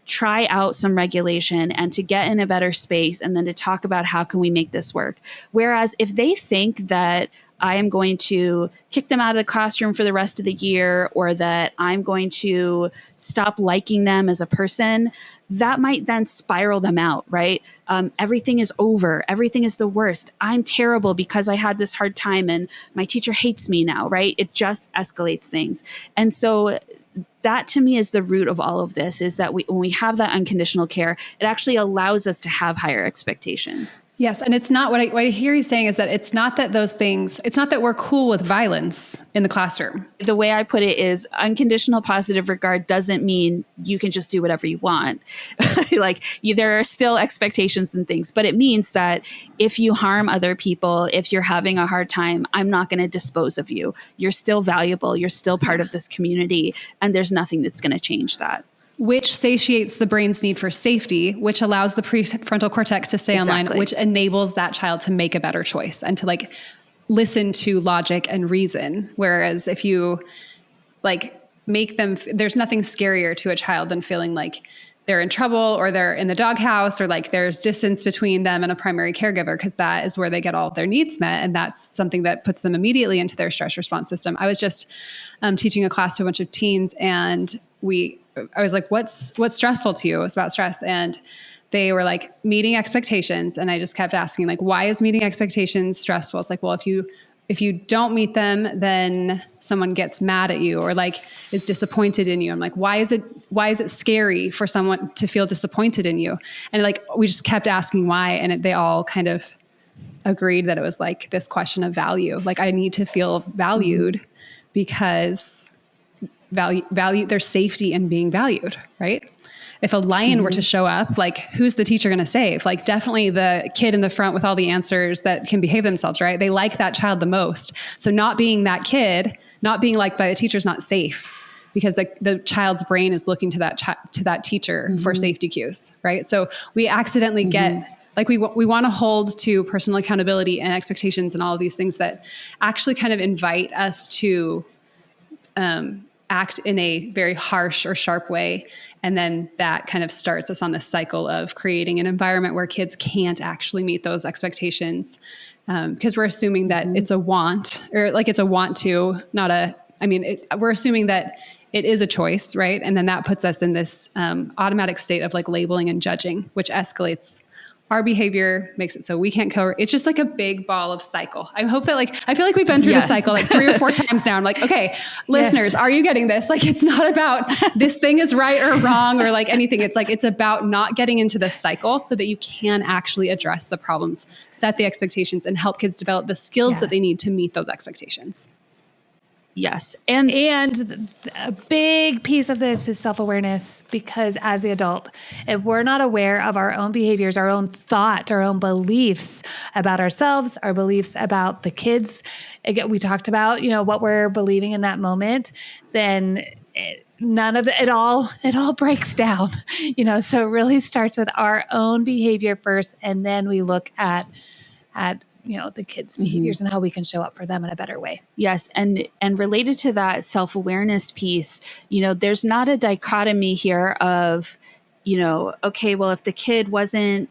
try out some regulation and to get in a better space and then to talk about how can we make this work. Whereas if they think that I am going to kick them out of the classroom for the rest of the year, or that I'm going to stop liking them as a person, that might then spiral them out, right? Everything is over. Everything is the worst. I'm terrible because I had this hard time and my teacher hates me now, right? It just escalates things. And so that to me is the root of all of this, is that when we have that unconditional care, it actually allows us to have higher expectations. Yes. And it's not what I hear you saying is that it's not that those things, it's not that we're cool with violence in the classroom. The way I put it is unconditional positive regard doesn't mean you can just do whatever you want. There are still expectations and things, but it means that if you harm other people, if you're having a hard time, I'm not going to dispose of you. You're still valuable. You're still part of this community. And there's nothing that's going to change that. Which satiates the brain's need for safety, which allows the prefrontal cortex to stay online, which enables that child to make a better choice and to listen to logic and reason. Whereas if you make them, there's nothing scarier to a child than feeling like they're in trouble or they're in the doghouse or there's distance between them and a primary caregiver, because that is where they get all of their needs met. And that's something that puts them immediately into their stress response system. I was just teaching a class to a bunch of teens, and I was like, what's stressful to you? It was about stress. And they were meeting expectations. And I just kept asking, why is meeting expectations stressful? It's well, if you don't meet them, then someone gets mad at you or is disappointed in you. I'm why is it scary for someone to feel disappointed in you? And we just kept asking why. And they all kind of agreed that it was this question of value. I need to feel valued because value, there's safety in being valued, right? If a lion were to show up, who's the teacher going to save? Definitely the kid in the front with all the answers that can behave themselves, right? They like that child the most. So not being that kid, not being liked by the teacher is not safe, because the child's brain is looking to that teacher for safety cues, right? So we accidentally get we want to hold to personal accountability and expectations and all of these things that actually kind of invite us to act in a very harsh or sharp way. And then that kind of starts us on this cycle of creating an environment where kids can't actually meet those expectations, because we're assuming that it's a want, or it's a want to, not a, we're assuming that it is a choice, right? And then that puts us in this automatic state of labeling and judging, which escalates our behavior, makes it so we can't cover. It's just a big ball of cycle. I hope that I feel we've been through this cycle 3 or 4 times now. I'm okay, listeners, are you getting this? It's not about this thing is right or wrong or anything. It's about not getting into this cycle so that you can actually address the problems, set the expectations, and help kids develop the skills that they need to meet those expectations. Yes. And a big piece of this is self-awareness, because as the adult, if we're not aware of our own behaviors, our own thoughts, our own beliefs about ourselves, our beliefs about the kids, again, we talked about, what we're believing in that moment, then none of it all breaks down, so it really starts with our own behavior first. And then we look at the kids' behaviors and how we can show up for them in a better way. Yes. And related to that self-awareness piece, there's not a dichotomy here of, okay, well, if the kid wasn't,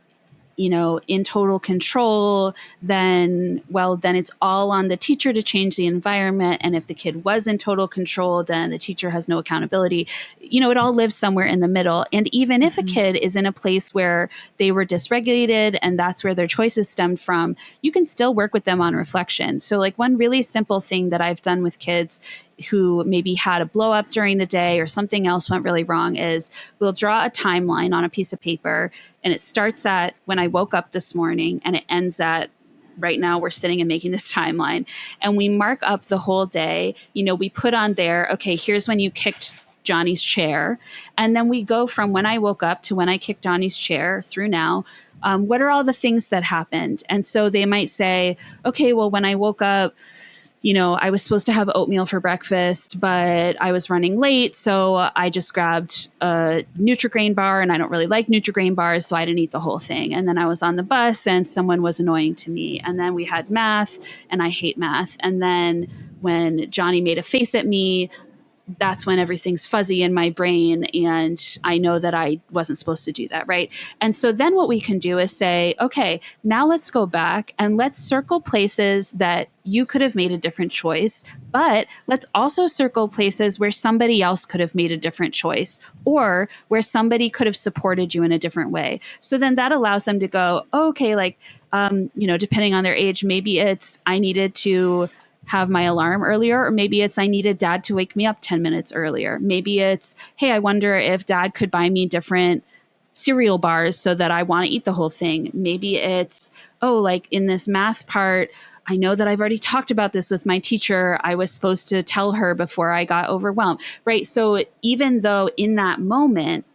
in total control, then it's all on the teacher to change the environment. And if the kid was in total control, then the teacher has no accountability. It all lives somewhere in the middle. And even if a kid is in a place where they were dysregulated and that's where their choices stemmed from, you can still work with them on reflection. So one really simple thing that I've done with kids who maybe had a blow up during the day or something else went really wrong is we'll draw a timeline on a piece of paper, and it starts at when I woke up this morning and it ends at right now we're sitting and making this timeline, and we mark up the whole day. We put on there, okay, here's when you kicked Johnny's chair. And then we go from when I woke up to when I kicked Johnny's chair through now. What are all the things that happened? And so they might say, okay, well, when I woke up, I was supposed to have oatmeal for breakfast, but I was running late. So I just grabbed a Nutri-Grain bar, and I don't really like Nutri-Grain bars, so I didn't eat the whole thing. And then I was on the bus and someone was annoying to me. And then we had math, and I hate math. And then when Johnny made a face at me, that's when everything's fuzzy in my brain and I know that I wasn't supposed to do that, right? And so then what we can do is say, okay, now let's go back and let's circle places that you could have made a different choice, but let's also circle places where somebody else could have made a different choice or where somebody could have supported you in a different way. So then that allows them to go, oh, okay, depending on their age, maybe it's I needed to have my alarm earlier, or maybe it's I needed dad to wake me up 10 minutes earlier. Maybe it's, hey, I wonder if dad could buy me different cereal bars so that I want to eat the whole thing. Maybe it's, oh, like in this math part, I know that I've already talked about this with my teacher. I was supposed to tell her before I got overwhelmed, right? So even though in that moment,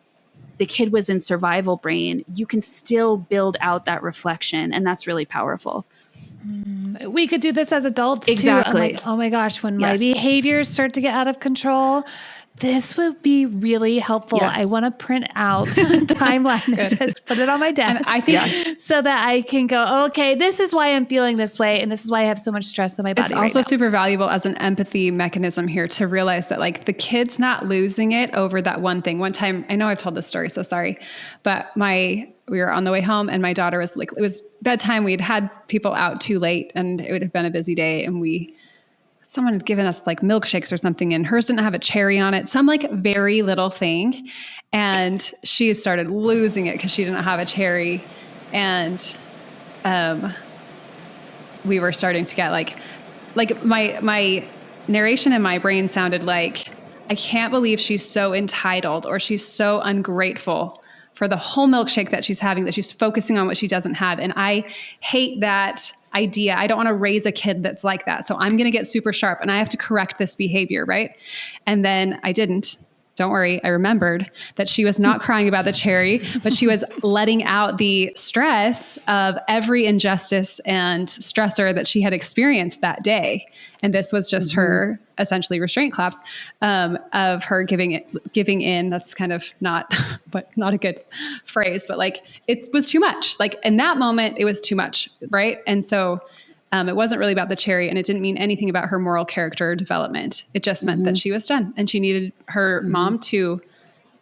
the kid was in survival brain, you can still build out that reflection. And that's really powerful. We could do this as adults Exactly. too. I'm like, oh my gosh, when my behaviors start to get out of control, this would be really helpful. Yes. I want to print out a timeline and just put it on my desk. And I think so that I can go, okay, this is why I'm feeling this way. And this is why I have so much stress in my body. It's also super valuable as an empathy mechanism here to realize that like the kid's not losing it over that one thing. One time, I know I've told this story, so sorry, but we were on the way home and my daughter was like, it was bedtime. We'd had people out too late and it would have been a busy day. And someone had given us like milkshakes or something and hers didn't have a cherry on it, some like very little thing. And she started losing it because she didn't have a cherry. And we were starting to get like my narration in my brain sounded like, I can't believe she's so entitled or she's so ungrateful for the whole milkshake that she's having, that she's focusing on what she doesn't have. And I hate that idea. I don't want to raise a kid that's like that. So I'm going to get super sharp and I have to correct this behavior, right? And then I didn't. Don't worry. I remembered that she was not crying about the cherry, but she was letting out the stress of every injustice and stressor that she had experienced that day. And this was just her essentially restraint claps of her giving in. That's kind of not a good phrase, but like it was too much. Like in that moment, it was too much, right? And so it wasn't really about the cherry and it didn't mean anything about her moral character development. It just meant that she was done and she needed her mom to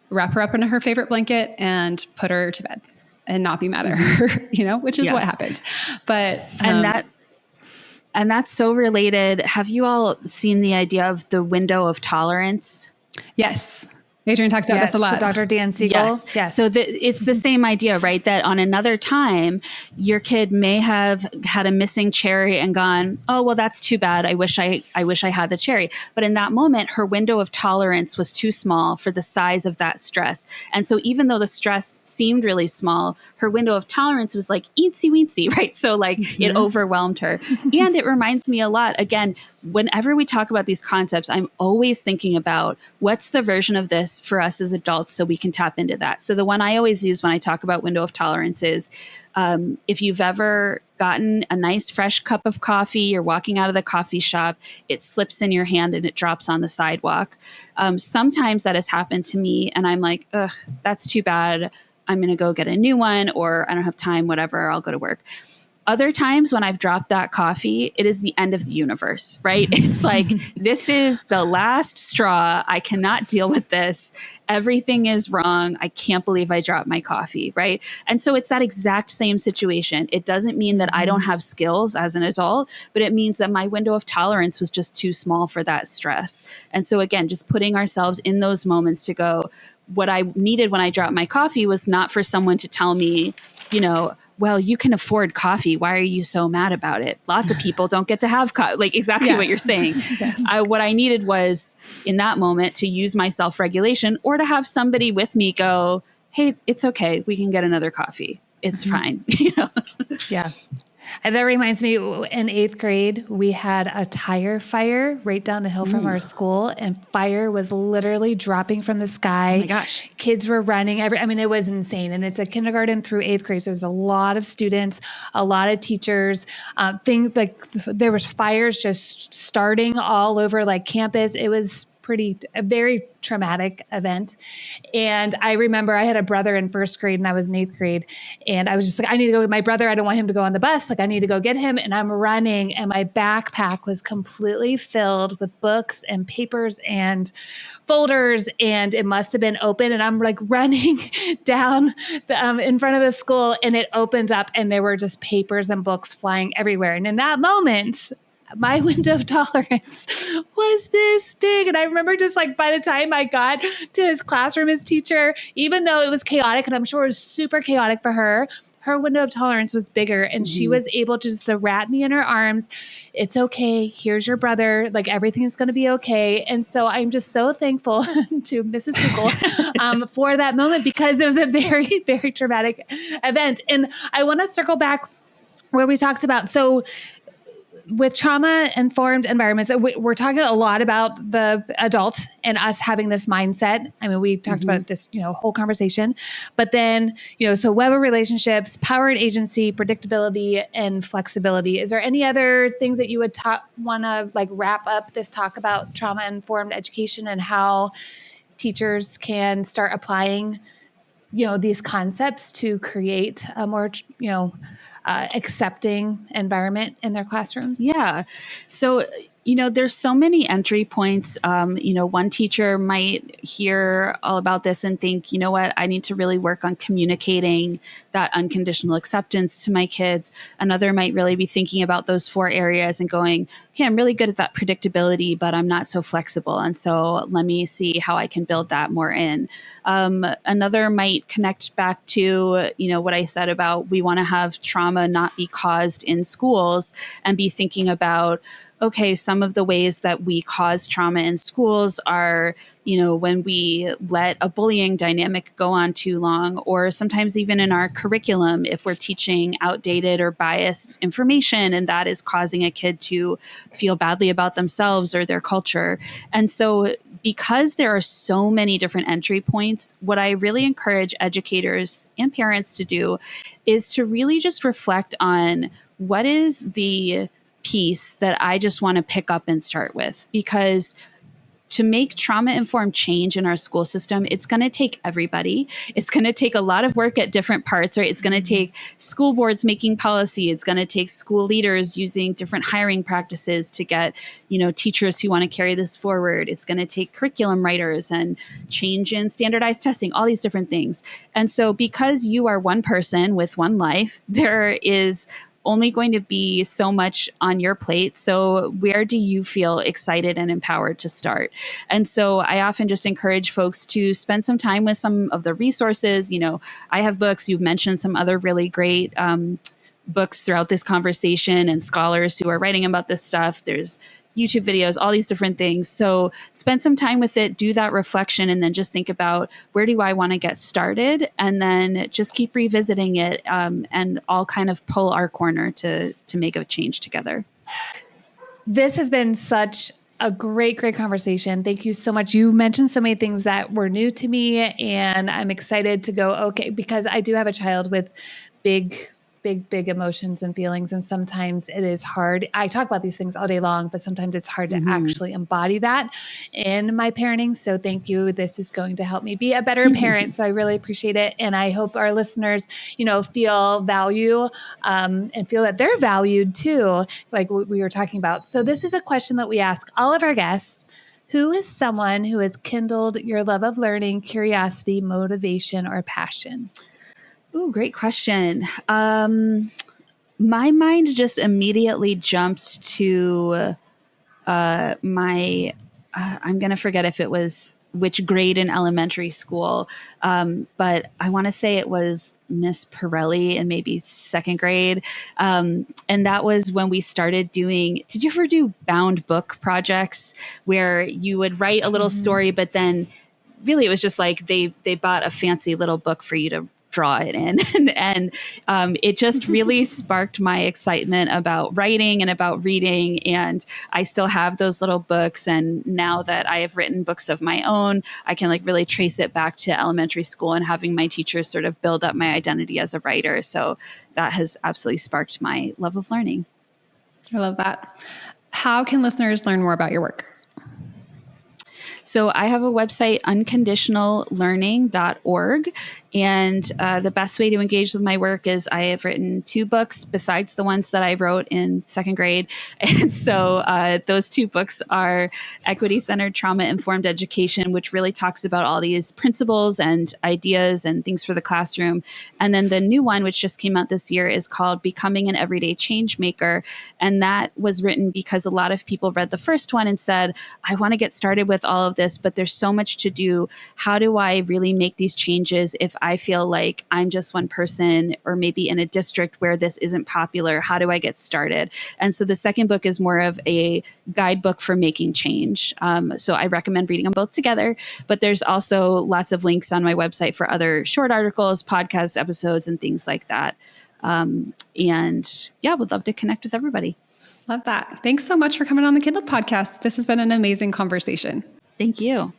wrap her up in her favorite blanket and put her to bed and not be mad at her, which is what happened. But, and that's so related. Have you all seen the idea of the window of tolerance? Yes. Adrienne talks about this a lot. So Dr. Dan Siegel. Yes. So it's the same idea, right? That on another time, your kid may have had a missing cherry and gone, oh, well, that's too bad. I wish I had the cherry. But in that moment, her window of tolerance was too small for the size of that stress. And so even though the stress seemed really small, her window of tolerance was like eensy weensy, right? So like it overwhelmed her. And it reminds me a lot, again, whenever we talk about these concepts, I'm always thinking about what's the version of this for us as adults so we can tap into that. So the one I always use when I talk about window of tolerance is if you've ever gotten a nice fresh cup of coffee, you're walking out of the coffee shop, it slips in your hand and it drops on the sidewalk. Sometimes that has happened to me and I'm like, ugh, that's too bad. I'm going to go get a new one, or I don't have time, whatever, I'll go to work. Other times when I've dropped that coffee, it is the end of the universe, right? It's like, this is the last straw. I cannot deal with this. Everything is wrong. I can't believe I dropped my coffee, right? And so it's that exact same situation. It doesn't mean that I don't have skills as an adult, but it means that my window of tolerance was just too small for that stress. And so again, just putting ourselves in those moments to go, what I needed when I dropped my coffee was not for someone to tell me, well, you can afford coffee. Why are you so mad about it? Lots of people don't get to have coffee. Like exactly what you're saying. Yes. What I needed was in that moment to use my self-regulation or to have somebody with me go, hey, it's okay. We can get another coffee. It's fine. Yeah. And that reminds me, in 8th grade, we had a tire fire right down the hill from our school, and fire was literally dropping from the sky. Oh my gosh. Kids were running. It was insane. And it's a kindergarten through 8th grade. So there's a lot of students, a lot of teachers, things like there was fires just starting all over like campus. It was a very traumatic event. And I remember I had a brother in 1st grade and I was in 8th grade. And I was just like, I need to go get my brother. I don't want him to go on the bus. Like I need to go get him. And I'm running and my backpack was completely filled with books and papers and folders. And it must've been open. And I'm like running down in front of the school and it opened up and there were just papers and books flying everywhere. And in that moment, my window of tolerance was this big. And I remember just like by the time I got to his classroom, his teacher, even though it was chaotic, and I'm sure it was super chaotic for her, her window of tolerance was bigger, and she was able just to wrap me in her arms. It's okay. Here's your brother. Like, everything's going to be okay. And so I'm just so thankful to Mrs. Tuchel for that moment, because it was a very, very traumatic event. And I want to circle back where we talked about, so with trauma-informed environments, we're talking a lot about the adult and us having this mindset. I mean, we talked about this, whole conversation, but then, so web of relationships, power and agency, predictability, and flexibility. Is there any other things that you would want to like wrap up this talk about trauma-informed education and how teachers can start applying, these concepts to create a more, accepting environment in their classrooms? Yeah. So, there's so many entry points. One teacher might hear all about this and think, you know what, I need to really work on communicating that unconditional acceptance to my kids. Another might really be thinking about those 4 areas and going, okay, I'm really good at that predictability, but I'm not so flexible. And so let me see how I can build that more in. Another might connect back to, what I said about we want to have trauma not be caused in schools, and be thinking about, okay, some of the ways that we cause trauma in schools are, when we let a bullying dynamic go on too long, or sometimes even in our curriculum, if we're teaching outdated or biased information, and that is causing a kid to feel badly about themselves or their culture. And so because there are so many different entry points, what I really encourage educators and parents to do is to really just reflect on what is the piece that I just want to pick up and start with. Because to make trauma-informed change in our school system, it's going to take everybody. It's going to take a lot of work at different parts, right? It's going to take school boards making policy. It's going to take school leaders using different hiring practices to get, teachers who want to carry this forward. It's going to take curriculum writers and change in standardized testing, all these different things. And so because you are one person with one life, there is only going to be so much on your plate. So where do you feel excited and empowered to start? And so I often just encourage folks to spend some time with some of the resources. I have books. You've mentioned some other really great books throughout this conversation, and scholars who are writing about this stuff. There's YouTube videos, all these different things. So spend some time with it, do that reflection, and then just think about, where do I want to get started? And then just keep revisiting it, and all kind of pull our corner to make a change together. This has been such a great, great conversation. Thank you so much. You mentioned so many things that were new to me, and I'm excited to go, okay, because I do have a child with big emotions and feelings. And sometimes it is hard. I talk about these things all day long, but sometimes it's hard to actually embody that in my parenting. So thank you. This is going to help me be a better parent. So I really appreciate it. And I hope our listeners, feel value, and feel that they're valued too, like we were talking about. So this is a question that we ask all of our guests. Who is someone who has kindled your love of learning, curiosity, motivation, or passion? Ooh, great question. My mind just immediately jumped to I'm going to forget if it was which grade in elementary school, but I want to say it was Miss Pirelli in maybe 2nd grade. And that was when we started doing, did you ever do bound book projects where you would write a little story, but then really it was just like they bought a fancy little book for you to draw it in. And it just really sparked my excitement about writing and about reading. And I still have those little books. And now that I have written books of my own, I can really trace it back to elementary school and having my teachers sort of build up my identity as a writer. So that has absolutely sparked my love of learning. I love that. How can listeners learn more about your work? So I have a website, unconditionallearning.org. And the best way to engage with my work is I have written 2 books besides the ones that I wrote in 2nd grade. And so those 2 books are Equity-Centered Trauma-Informed Education, which really talks about all these principles and ideas and things for the classroom. And then the new one, which just came out this year, is called Becoming an Everyday Change Maker. And that was written because a lot of people read the first one and said, I want to get started with all of this, but there's so much to do. How do I really make these changes if I feel like I'm just one person, or maybe in a district where this isn't popular. How do I get started? And so the second book is more of a guidebook for making change. So I recommend reading them both together, but there's also lots of links on my website for other short articles, podcast episodes, and things like that. And yeah, would love to connect with everybody. Love that. Thanks so much for coming on the Kindled podcast. This has been an amazing conversation. Thank you.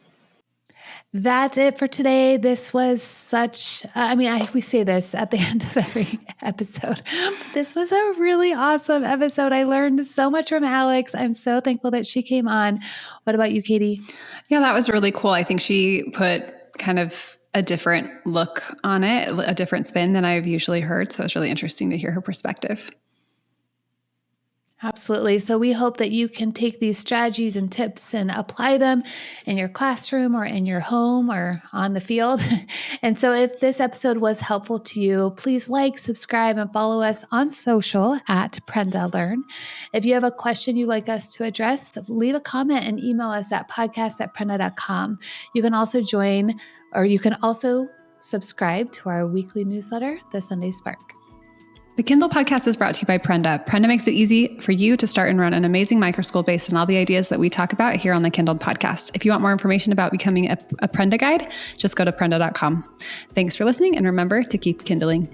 That's it for today. This was such, we say this at the end of every episode, but this was a really awesome episode. I learned so much from Alex. I'm so thankful that she came on. What about you, Katie? Yeah, that was really cool. I think she put kind of a different look on it, a different spin than I've usually heard. So it's really interesting to hear her perspective. Absolutely. So we hope that you can take these strategies and tips and apply them in your classroom or in your home or on the field. And so if this episode was helpful to you, please like, subscribe, and follow us on social at Prenda Learn. If you have a question you'd like us to address, leave a comment and email us at podcast@prenda.com. You can also subscribe to our weekly newsletter, The Sunday Spark. The Kindle podcast is brought to you by Prenda. Prenda makes it easy for you to start and run an amazing microschool based on all the ideas that we talk about here on the Kindled podcast. If you want more information about becoming a Prenda guide, just go to prenda.com. Thanks for listening, and remember to keep kindling.